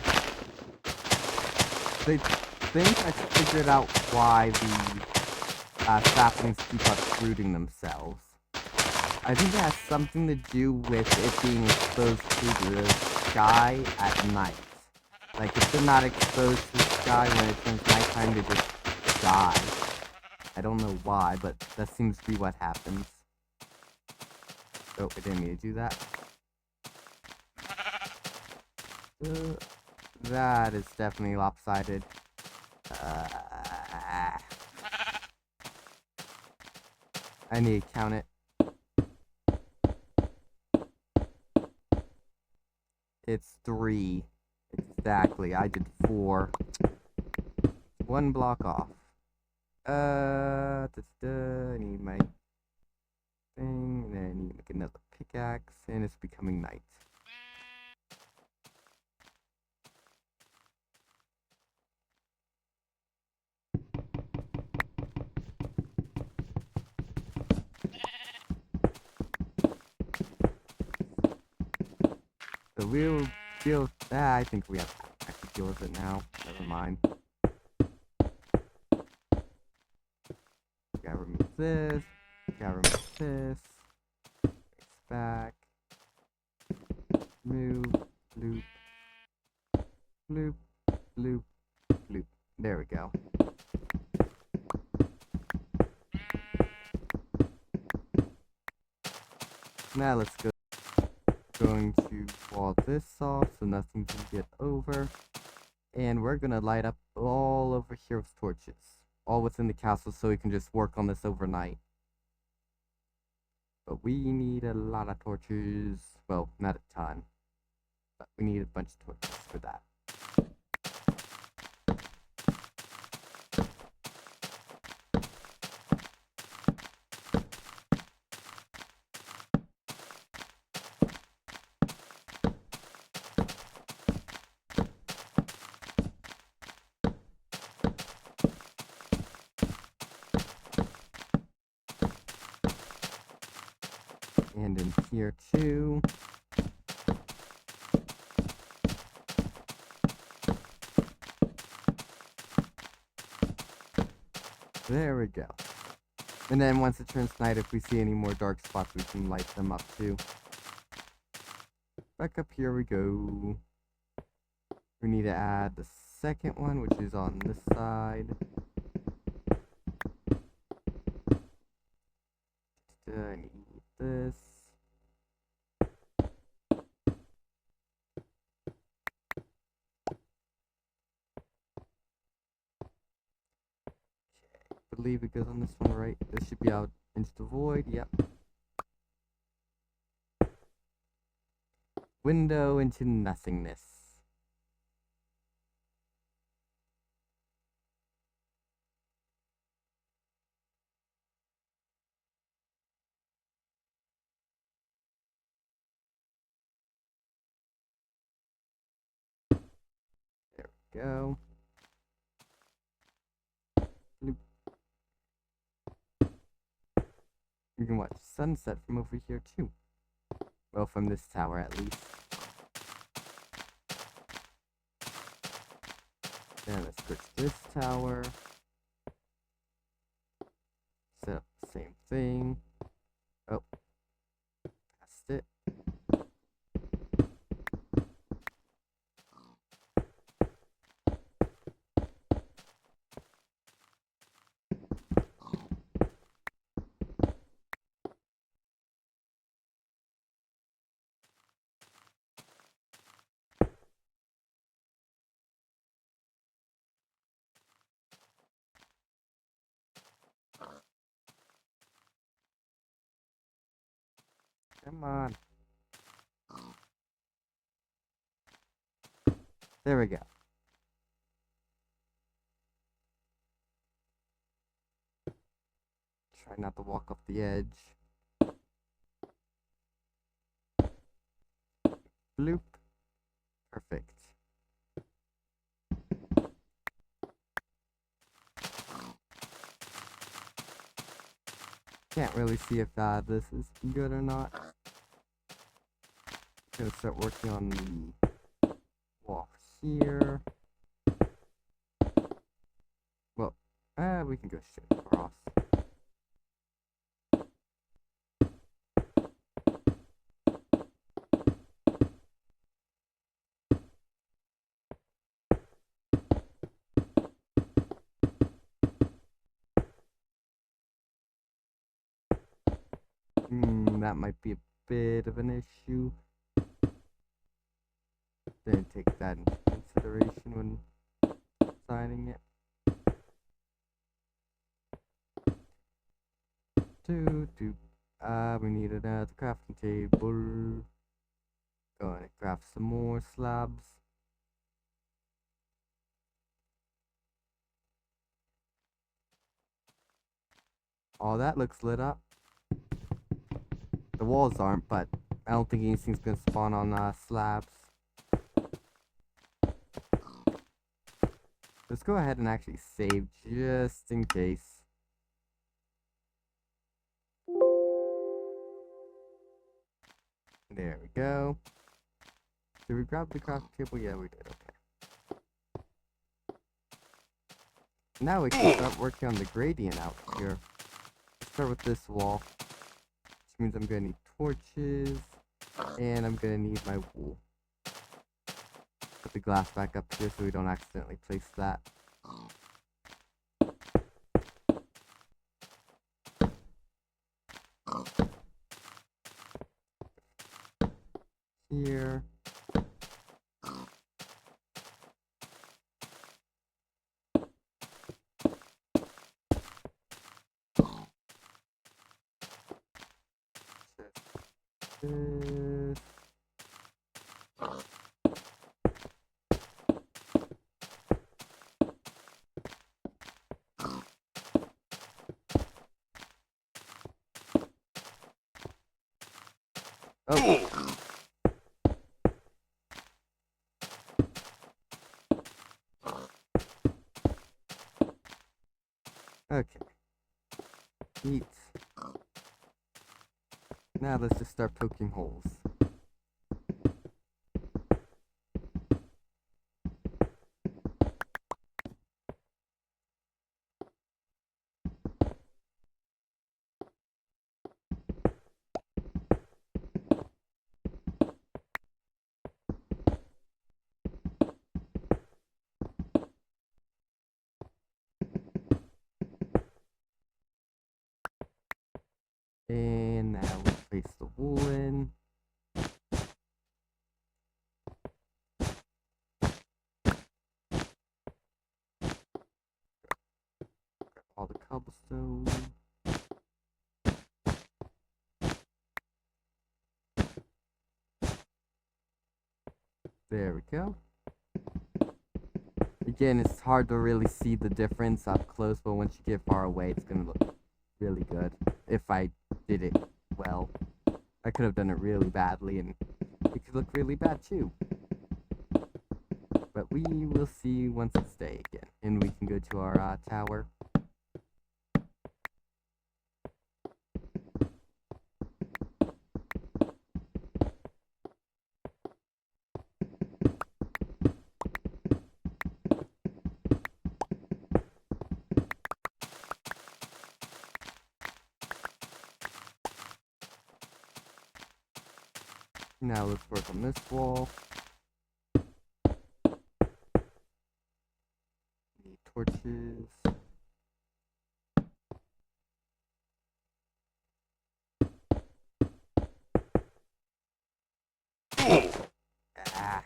They think I figured out why the saplings keep uprooting themselves. I think it has something to do with it being exposed to the sky at night. Like, if they're not exposed to the sky when it turns nighttime, they just die. I don't know why, but that seems to be what happens. Oh, I didn't mean to do that. That is definitely lopsided. I need to count it. It's 3. Exactly. I did 4. 1 block off. I need my thing, and then I need to make another pickaxe, and it's becoming night. So we'll deal. I think we have to actually deal with it now. Never mind. Gotta remove this. Gotta remove this. It's back. Move. Loop. Loop. Loop. Loop. There we go. Now let's go. Going to wall this off so nothing can get over. And we're gonna light up all over here with torches. All within the castle so we can just work on this overnight. But we need a lot of torches. Well, not a ton. But we need a bunch of torches for that. And in here too. There we go. And then once it turns night, if we see any more dark spots, we can light them up too. Back up here we go. We need to add the second one, which is on this side. I need this. I believe it goes on this one, right? This should be out into the void. Yep. Window into nothingness. There we go. Bloop. You can watch sunset from over here too. Well, from this tower at least. Then let's switch this tower. Set up the same thing. Oh, passed it. Come on. There we go. Try not to walk off the edge. Bloop. Perfect. Can't really see if this is good or not. Gonna start working on the wall here. Well, we can go straight across. That might be a bit of an issue. Didn't take that into consideration when designing it. We need another crafting table. Gonna craft some more slabs. Oh, that looks lit up. The walls aren't, but I don't think anything's gonna spawn on slabs. Let's go ahead and actually save just in case. There we go. Did we grab the crafting table? Yeah, we did. Okay. Now we can start working on the gradient out here. Let's start with this wall. Which means I'm gonna need torches. And I'm gonna need my wool. Put the glass back up here so we don't accidentally place that. Here. This. Oh. Okay. Neat. Now let's just start poking holes. And now we place the wool in. Grab all the cobblestone. There we go. Again, it's hard to really see the difference up close, but once you get far away, it's gonna look really good. If I did it well. I could have done it really badly, and it could look really bad too. But we will see once it's day again, and we can go to our tower. Now let's work on this wall. Need torches. Ah.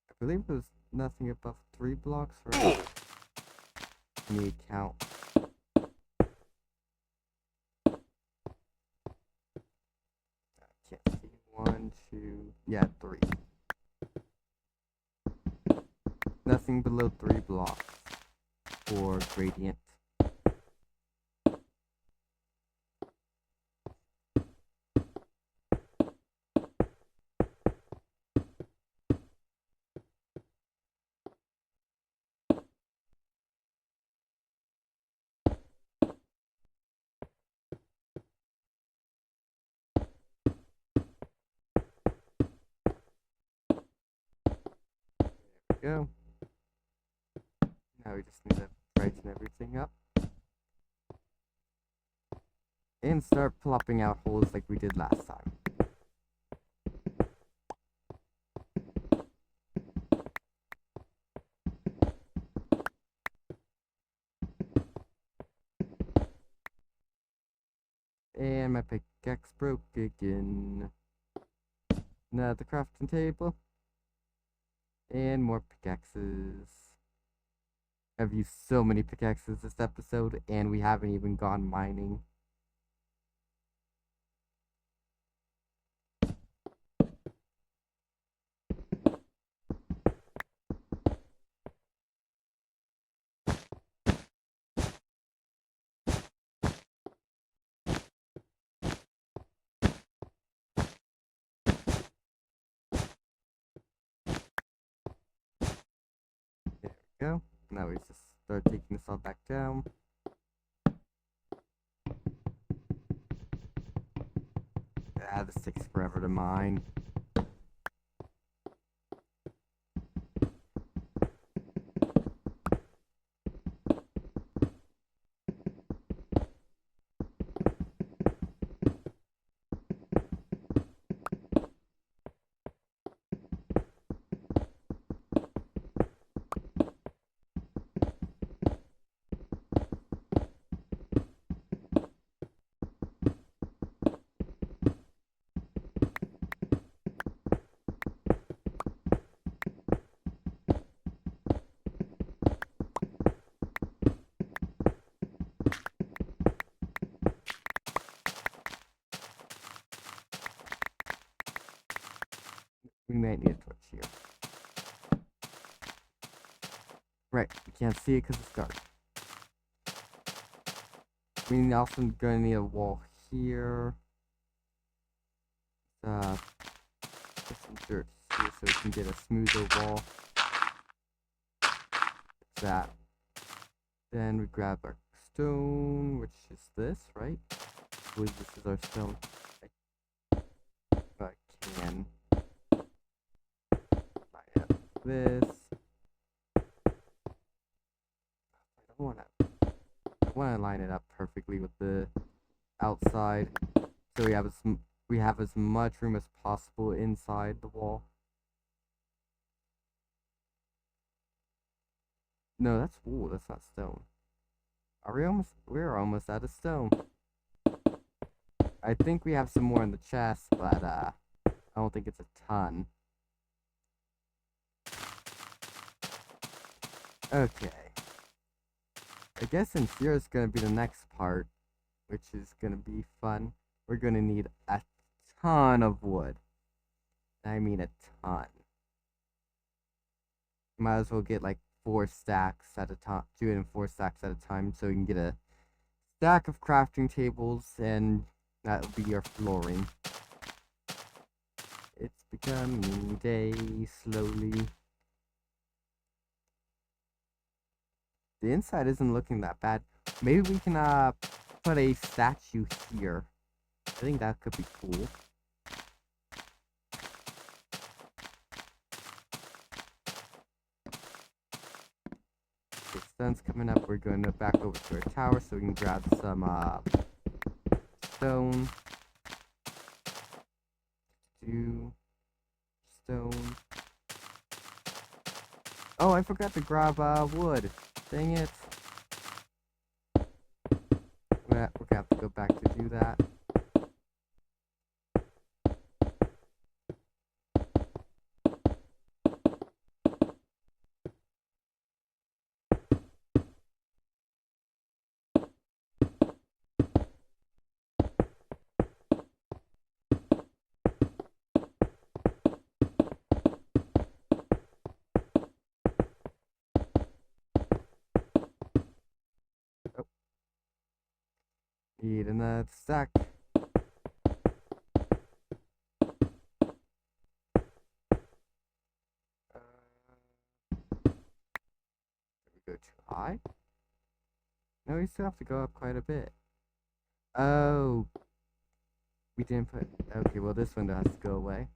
I believe there's nothing above 3 blocks, right? Let me count. Can't see. 1, 2, yeah, 3. Nothing below 3 blocks. for gradient. Go. Now we just need to brighten everything up. And start plopping out holes like we did last time. And my pickaxe broke again. Now the crafting table. And more pickaxes. I've used so many pickaxes this episode, and we haven't even gone mining. There we go. Now we just start taking this all back down. Ah, this takes forever to mine. We might need a torch here. Right, we can't see it because it's dark. We also gonna need a wall here. Put some dirt here so we can get a smoother wall. Like that. Then we grab our stone, which is this, right? I believe this is our stone. If I can line up this. I want to line it up perfectly with the outside, so we have as much room as possible inside the wall. No, that's wool. That's not stone. Are we almost? We're almost out of stone. I think we have some more in the chest, but I don't think it's a ton. Okay. I guess in here is gonna be the next part, which is gonna be fun. We're gonna need a ton of wood. I mean a ton. Might as well get like 4 stacks at a time. Do it in 4 stacks at a time, so we can get a stack of crafting tables, and that'll be our flooring. It's becoming day slowly. The inside isn't looking that bad. Maybe we can put a statue here. I think that could be cool. The sun's coming up. We're going back over to our tower so we can grab some stone. 2 stone. Oh, I forgot to grab wood. Dang it. We're gonna have to go back to do that. Eat another stack. Did we go too high? No, we still have to go up quite a bit. Oh, we didn't put... Okay, well this window has to go away.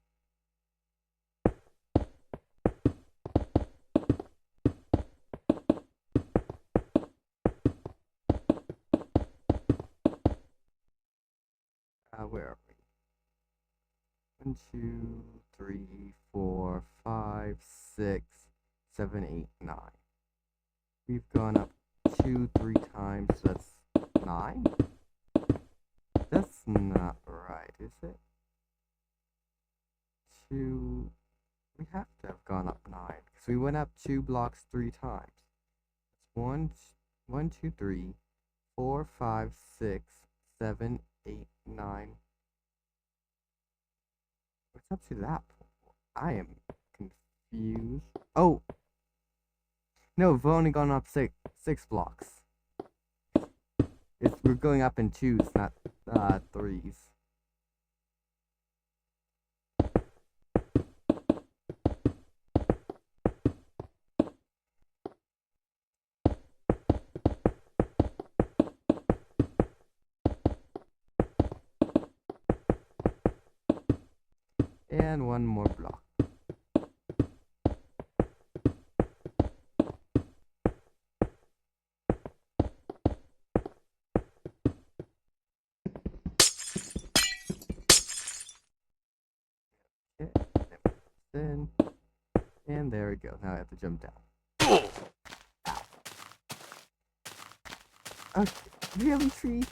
Where are we? 1, 2, 3, 4, 5, 6, 7, 8, 9. We've gone up 2, 3 times, so that's 9? That's not right, is it? 2... We have to have gone up 9, because we went up 2 blocks 3 times. It's 1, 2, 3, 4, 5, 6, 7, 8, 9. What's up to that point? I am confused. Oh! No, we've only gone up 6 blocks. We're going up in 2s, not 3s. And 1 more block. Okay, then, and there we go. Now I have to jump down. Ow. Okay, really, tree?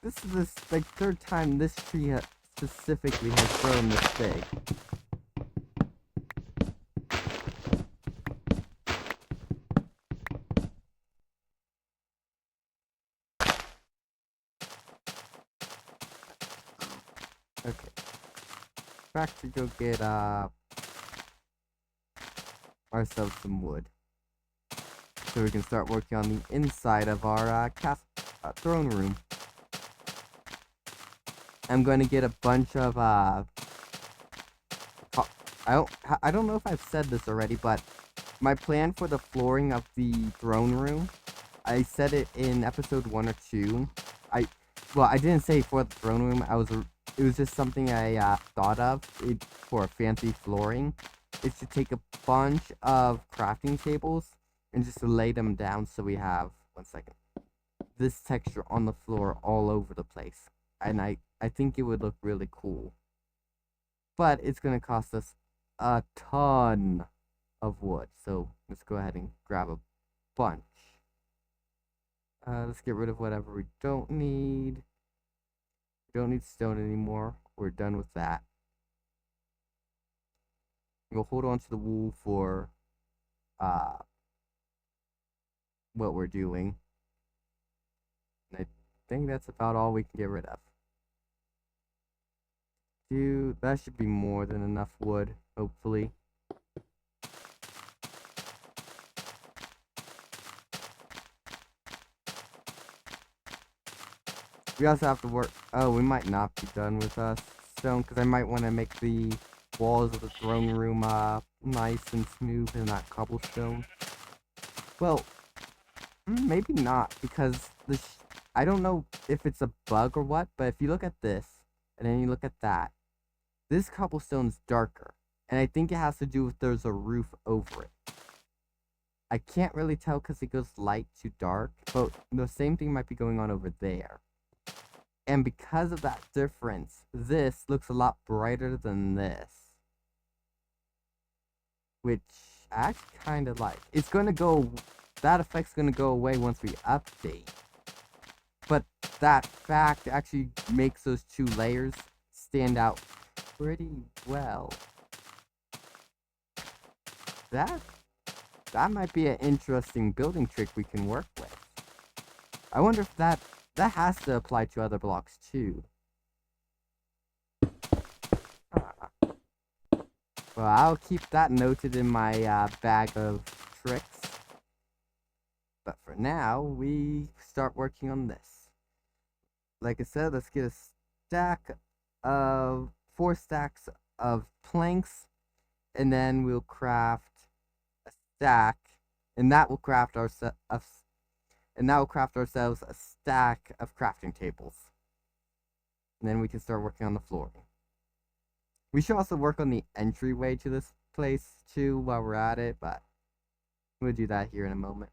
This is the like 3rd time this tree specifically has grown this big. Okay. Back to go get ourselves some wood, so we can start working on the inside of our throne room. I'm going to get a bunch of I don't know if I've said this already, but my plan for the flooring of the throne room, I said it in episode 1 or 2. I didn't say for the throne room. It was just something I thought of for fancy flooring. Is to take a bunch of crafting tables and just lay them down so we have, 1 second, this texture on the floor all over the place. And I think it would look really cool. But it's going to cost us a ton of wood. So let's go ahead and grab a bunch. Let's get rid of whatever we don't need. We don't need stone anymore. We're done with that. We'll hold on to the wool for what we're doing. And I think that's about all we can get rid of. Dude, that should be more than enough wood, hopefully. We also have to work... Oh, we might not be done with stone, because I might want to make the walls of the throne room nice and smooth and not cobblestone. Well, maybe not, because I don't know if it's a bug or what, but if you look at this, and then you look at that, this cobblestone's darker, and I think it has to do with there's a roof over it. I can't really tell because it goes light to dark, but the same thing might be going on over there. And because of that difference, this looks a lot brighter than this. Which I actually kind of like. It's going to go... That effect's going to go away once we update. But that fact actually makes those 2 layers stand out pretty well. That might be an interesting building trick we can work with. I wonder if that has to apply to other blocks too. Well, I'll keep that noted in my bag of tricks. But for now, we start working on this. like I said, let's get a stack of 4 stacks of planks, and then we'll craft a stack, and that will craft ourselves a stack of crafting tables. And then we can start working on the flooring. We should also work on the entryway to this place too while we're at it, but we'll do that here in a moment.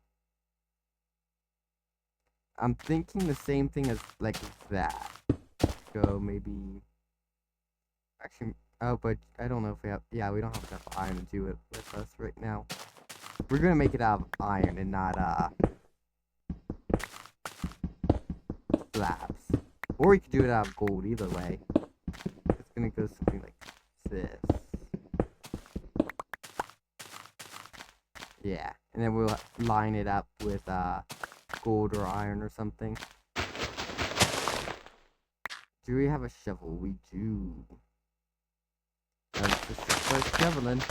I'm thinking the same thing as like that. Go maybe. Actually, oh, but I don't know if we have. Yeah, we don't have enough iron to do it with us right now. We're gonna make it out of iron and not slabs. Or we could do it out of gold. Either way, it's gonna go something like this. Yeah, and then we'll line it up with gold or iron or something. Do we have a shovel? We do. Let's just start shoveling.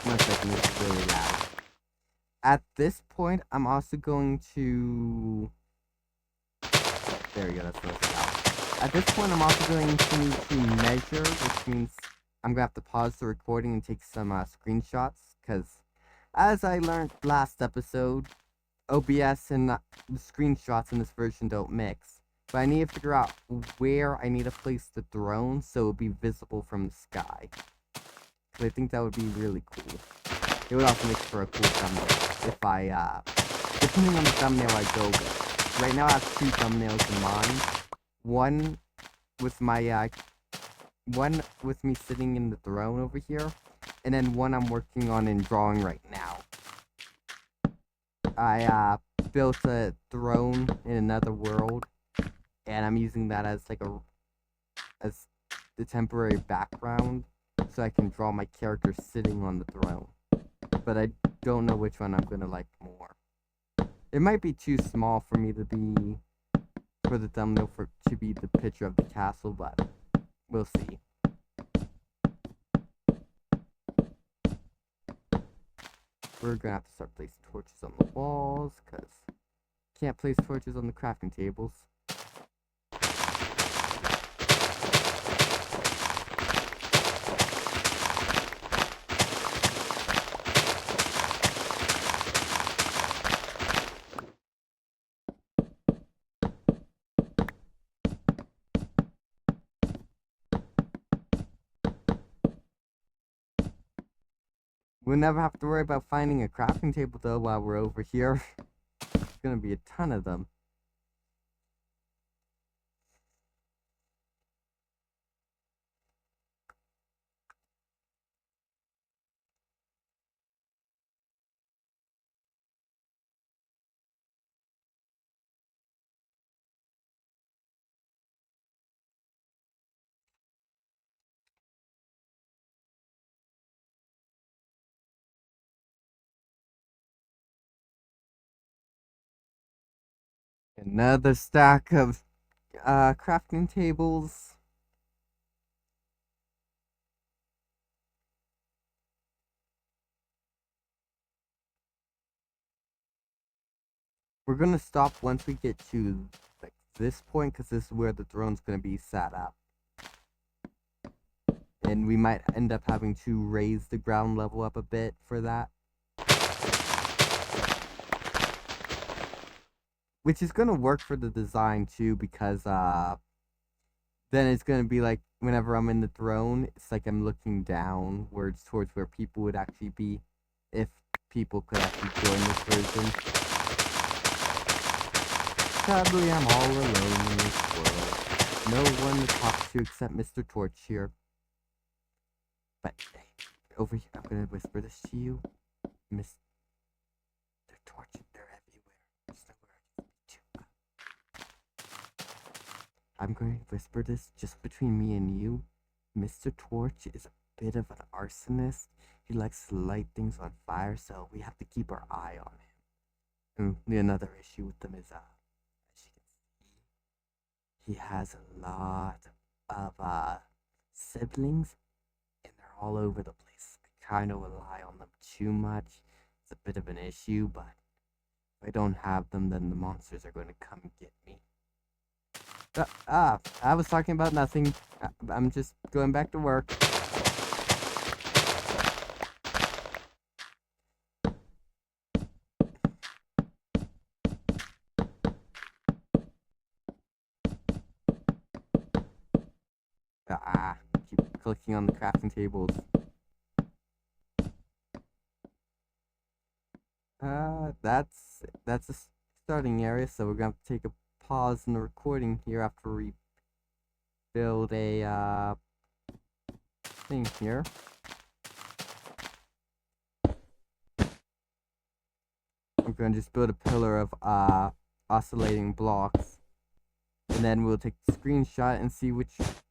One second, this is really loud. At this point, I'm also going to... There we go, that's less loud. At this point, I'm also going to need to measure, which means I'm going to have to pause the recording and take some screenshots, because as I learned last episode, OBS and the screenshots in this version don't mix. But I need to figure out where I need to place the drone so it'll be visible from the sky. Because I think that would be really cool. It would also make for a cool thumbnail if I, depending on the thumbnail I go with. Right now I have 2 thumbnails in mind. One with my, one with me sitting in the throne over here, and then one I'm working on in drawing right now. I, built a throne in another world, and I'm using that as like as the temporary background, so I can draw my character sitting on the throne. But I don't know which one I'm gonna like more. It might be too small for me to be for the thumbnail to be the picture of the castle, but we'll see. We're gonna have to start placing torches on the walls, because can't place torches on the crafting tables. We'll never have to worry about finding a crafting table though while we're over here. There's gonna be a ton of them. Another stack of crafting tables. We're gonna stop once we get to like this point, because this is where the throne's gonna be sat up. And we might end up having to raise the ground level up a bit for that. Which is gonna work for the design too, because then it's gonna be like whenever I'm in the throne, it's like I'm looking downwards towards where people would actually be, if people could actually join this version. Sadly, I'm all alone in this world. No one to talk to except Mr. Torch here. But hey, over here, I'm gonna whisper this to you, Mr. Torch. They're everywhere. There's nowhere I can be too. I'm going to whisper this just between me and you. Mr. Torch is a bit of an arsonist. He likes to light things on fire, so we have to keep our eye on him. And another issue with them is, as you can see, he has a lot of siblings, and they're all over the place. I kind of rely on them too much, It's a bit of an issue, but if I don't have them, then the monsters are going to come get me. I was talking about nothing. I'm just going back to work. Keep clicking on the crafting tables. That's a starting area, so we're gonna have to take a pause in the recording here after we build a thing here. We're gonna just build a pillar of oscillating blocks, and then we'll take a screenshot and see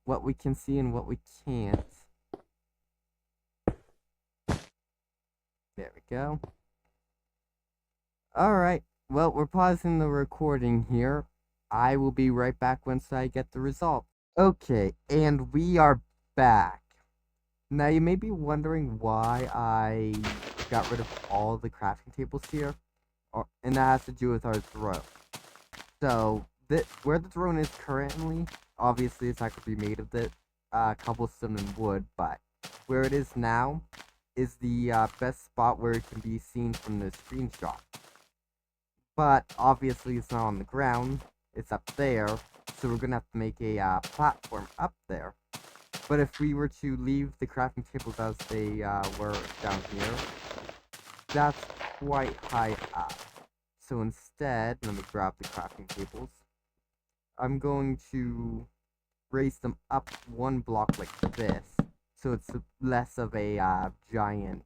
what we can see and what we can't. There we go. Alright, well, we're pausing the recording here. I will be right back once I get the result. Okay, and we are back. Now, you may be wondering why I got rid of all the crafting tables here, and that has to do with our throne. So, where the throne is currently, obviously it's not going to be made of cobblestone and wood, but where it is now is the best spot where it can be seen from the screenshot. But obviously it's not on the ground, it's up there, so we're gonna have to make a platform up there. But if we were to leave the crafting tables as they were down here, that's quite high up. So instead, let me grab the crafting tables. I'm going to raise them up one block like this, so it's less of a giant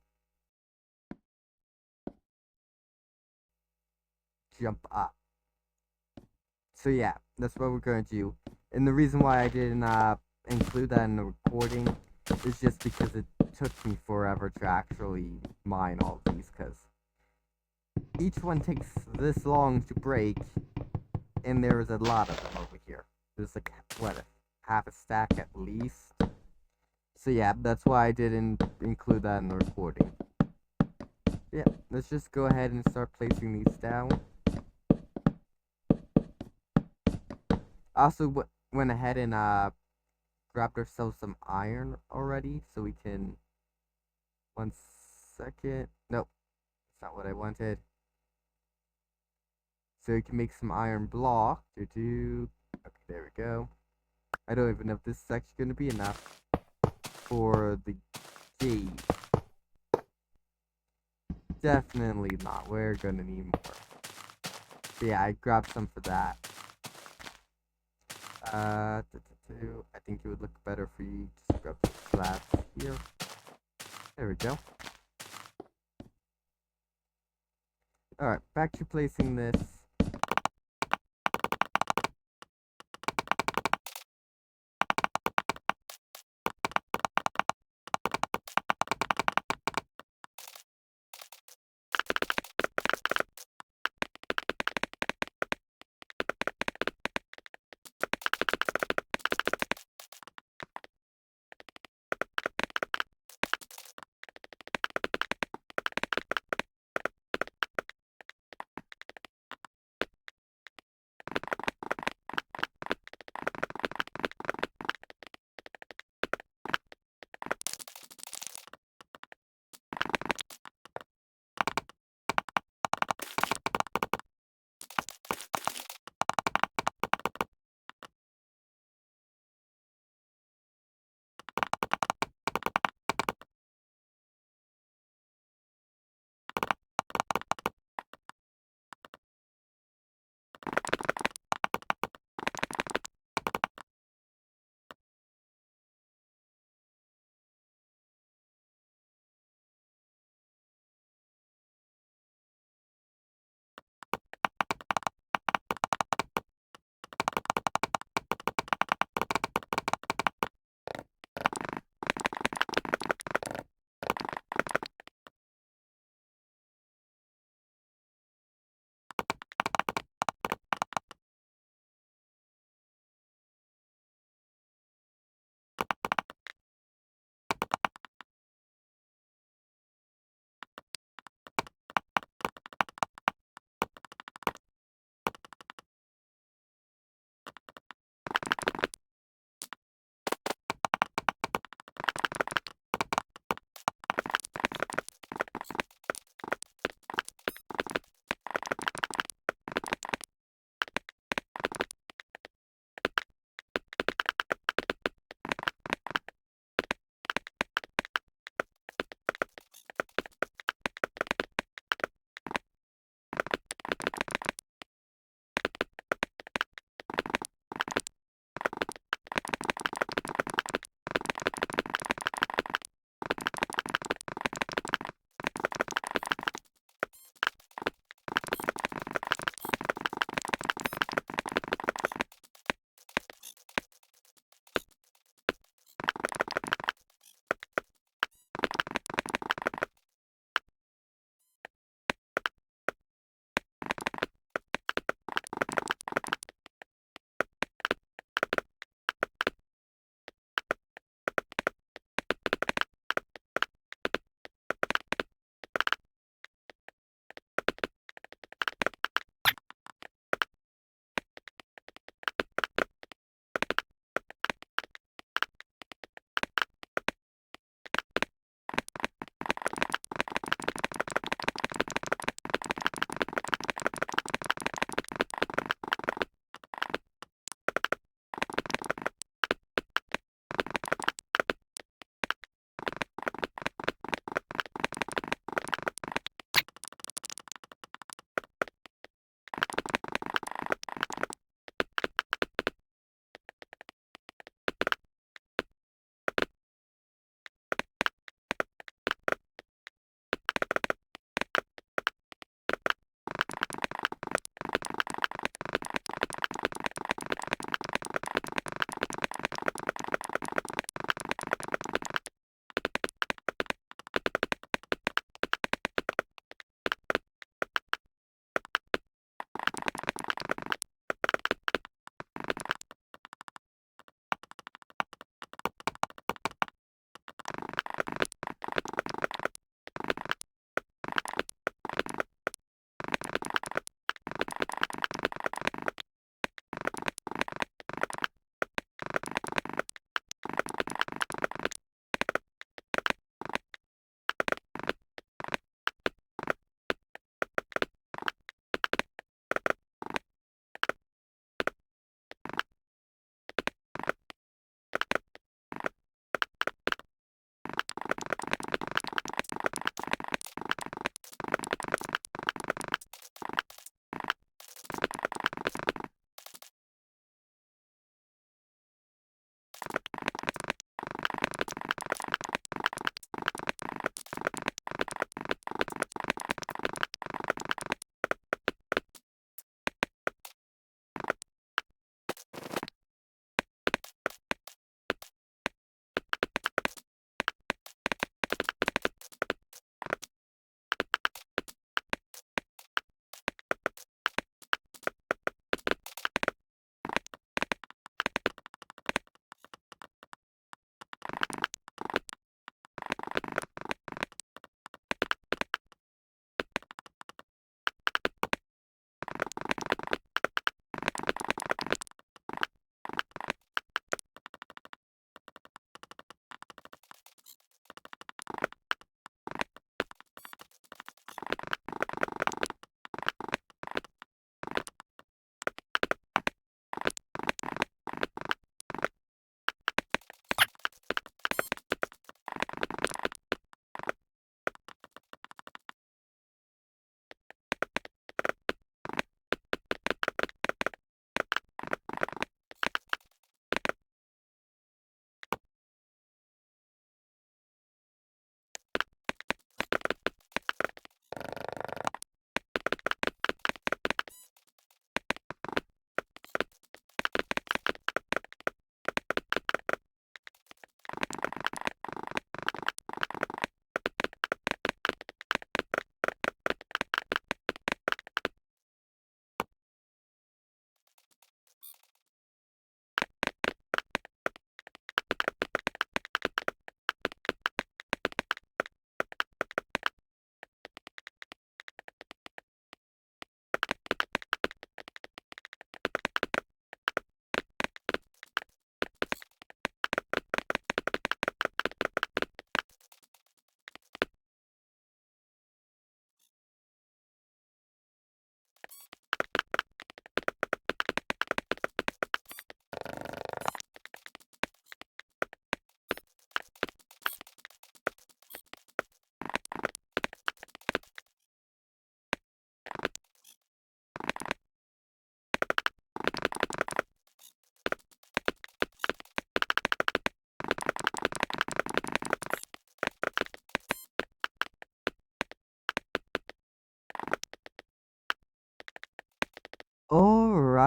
jump up. So yeah, that's what we're going to do. And the reason why I didn't include that in the recording is just because it took me forever to actually mine all of these, because each one takes this long to break, and there's a lot of them over here. There's like, what, half a stack at least? So yeah, that's why I didn't include that in the recording. Yeah, let's just go ahead and start placing these down. Also went ahead and grabbed ourselves some iron already, so we can... One second. Nope, that's not what I wanted. So we can make some iron block. Okay, there we go. I don't even know if this is actually going to be enough for the gate. Definitely not. We're going to need more. But yeah, I grabbed some for that. I think it would look better for you to grab some slabs here. There we go. Alright, back to placing this.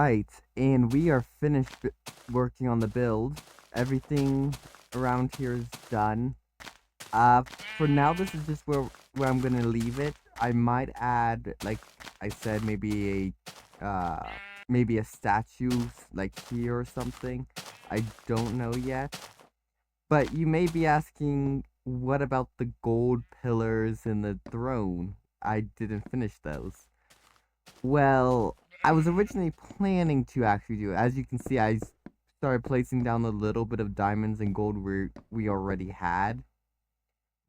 Alright, and we are finished working on the build. Everything around here is done. For now, this is just where I'm gonna leave it. I might add, like I said, maybe a statue, like here or something. I don't know yet. But you may be asking, what about the gold pillars and the throne? I didn't finish those. Well, I was originally planning to actually do it. As you can see, I started placing down the little bit of diamonds and gold we already had.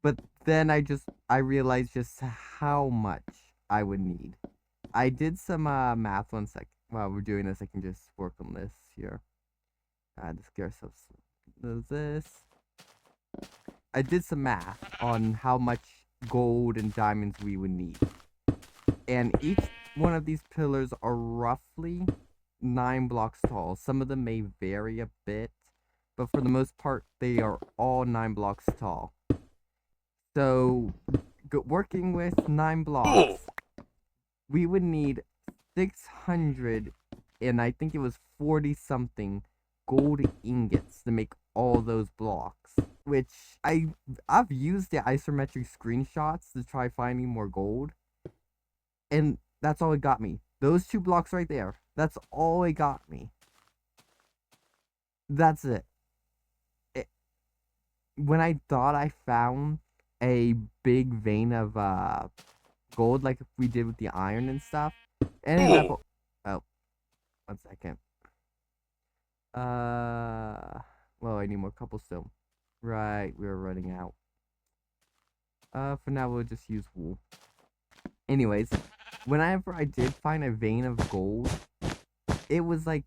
But then I realized just how much I would need. I did some math 1 sec. While we're doing this, I can just work on this here. Just get ourselves this. I did some math on how much gold and diamonds we would need. And each one of these pillars are roughly 9 blocks tall. Some of them may vary a bit, but for the most part, they are all 9 blocks tall. So, working with 9 blocks, we would need 600, and I think it was 40 something gold ingots to make all those blocks. Which I've used the isometric screenshots to try finding more gold, and that's all it got me. Those 2 blocks right there. That's all it got me. That's it. When I thought I found a big vein of gold, like we did with the iron and stuff, and ended up. Oh, 1 second. Well, I need more cobblestone. Right, we were running out. For now, we'll just use wool. Anyways, whenever I did find a vein of gold, it was like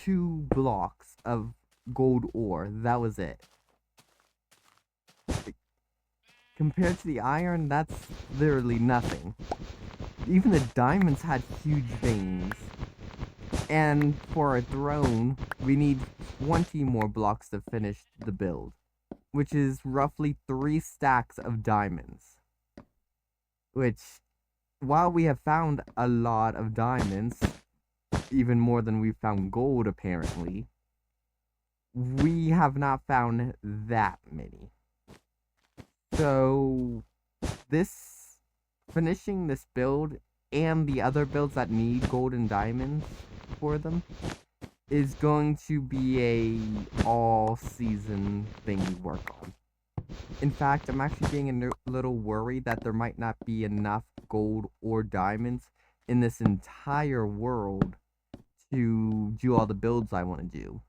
2 blocks of gold ore. That was it. Compared to the iron, that's literally nothing. Even the diamonds had huge veins. And for a throne, we need 20 more blocks to finish the build, which is roughly 3 stacks of diamonds. Which, while we have found a lot of diamonds, even more than we've found gold apparently, we have not found that many. So, finishing this build and the other builds that need gold and diamonds for them is going to be a all-season thing we work on. In fact, I'm actually getting a little worried that there might not be enough gold or diamonds in this entire world to do all the builds I want to do.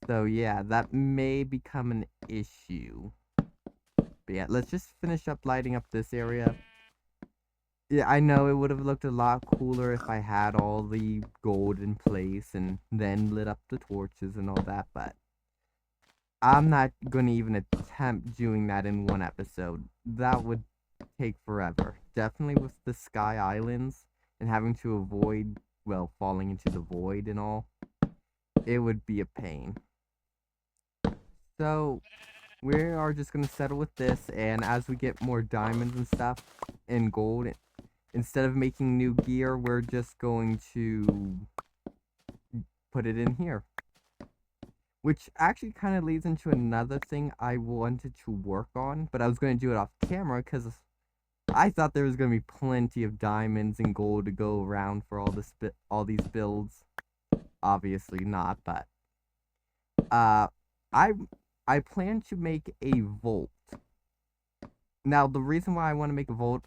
So yeah, that may become an issue. But yeah, let's just finish up lighting up this area. Yeah, I know it would have looked a lot cooler if I had all the gold in place and then lit up the torches and all that, but I'm not gonna even attempt doing that in one episode. That would take forever. Definitely with the Sky Islands and having to avoid, well, falling into the void and all. It would be a pain. So, we are just going to settle with this, and as we get more diamonds and stuff, and gold, instead of making new gear, we're just going to put it in here. Which actually kind of leads into another thing I wanted to work on, but I was going to do it off camera, because I thought there was going to be plenty of diamonds and gold to go around for all these builds. Obviously not, but I plan to make a vault. Now, the reason why I want to make a vault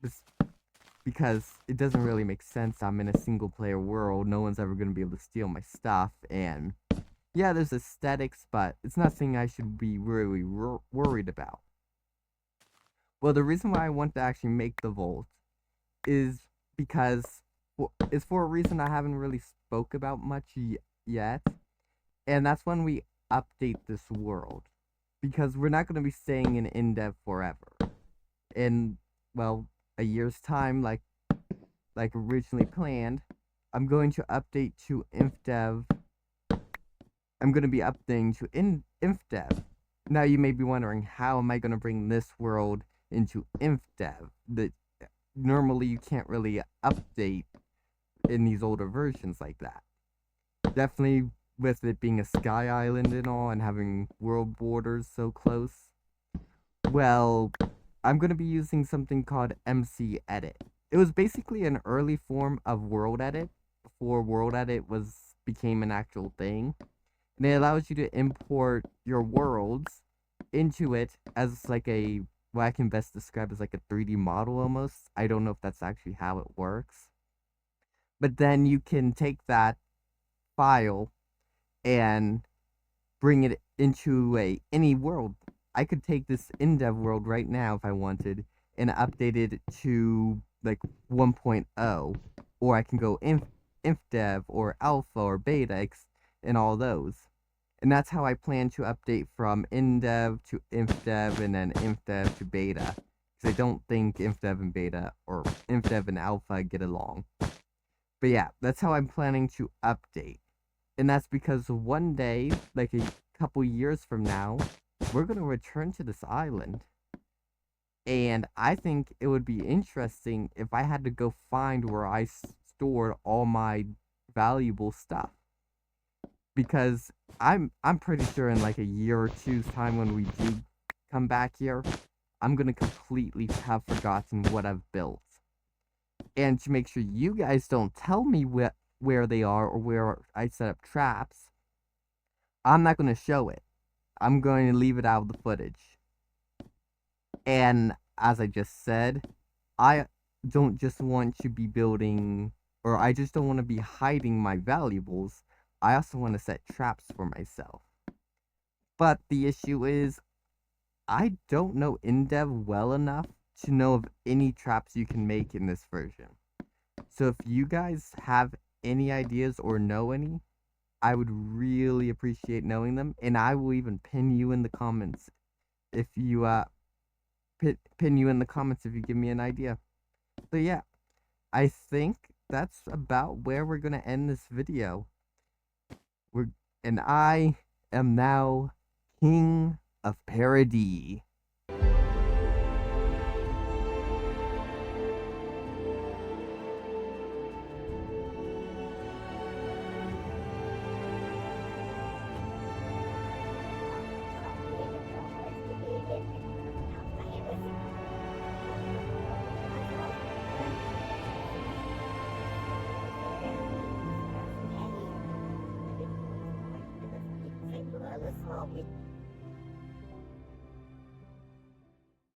is because it doesn't really make sense. I'm in a single-player world. No one's ever going to be able to steal my stuff. And, yeah, there's aesthetics, but it's nothing I should be really worried about. Well, the reason why I want to actually make the vault is because it's for a reason I haven't really spoke about much yet. And that's when we update this world, because we're not going to be staying in Indev forever. In, well, a year's time, like originally planned, I'm going to update to Indev. I'm going to be updating to Indev. Now you may be wondering, how am I going to bring this world into Indev? That normally you can't really update in these older versions like that. Definitely with it being a sky island and all and having world borders so close. Well, I'm going to be using something called MC Edit. It was basically an early form of World Edit before World Edit became an actual thing. And it allows you to import your worlds into it as like a what I can best describe as like a 3D model almost. I don't know if that's actually how it works. But then you can take that file and bring it into any world. I could take this Indev world right now if I wanted and update it to like 1.0, or I can go infdev or alpha or beta and all those. And that's how I plan to update from Indev to infdev and then infdev to beta. Because I don't think infdev and beta or infdev and alpha get along. But yeah, that's how I'm planning to update. And that's because one day, like a couple years from now, we're going to return to this island. And I think it would be interesting if I had to go find where I stored all my valuable stuff. Because I'm pretty sure in like a year or two's time when we do come back here, I'm going to completely have forgotten what I've built. And to make sure you guys don't tell me where they are or where I set up traps, I'm not going to show it. I'm going to leave it out of the footage. And as I just said, I don't just want to be building, or I just don't want to be hiding my valuables. I also want to set traps for myself. But the issue is, I don't know Indev well enough to know of any traps you can make in this version. So if you guys have any ideas or know any, I would really appreciate knowing them, and I will even pin you in the comments if you pin you in the comments if you give me an idea. So yeah, I think that's about where we're gonna end this video. And I am now King of Paradei. Let's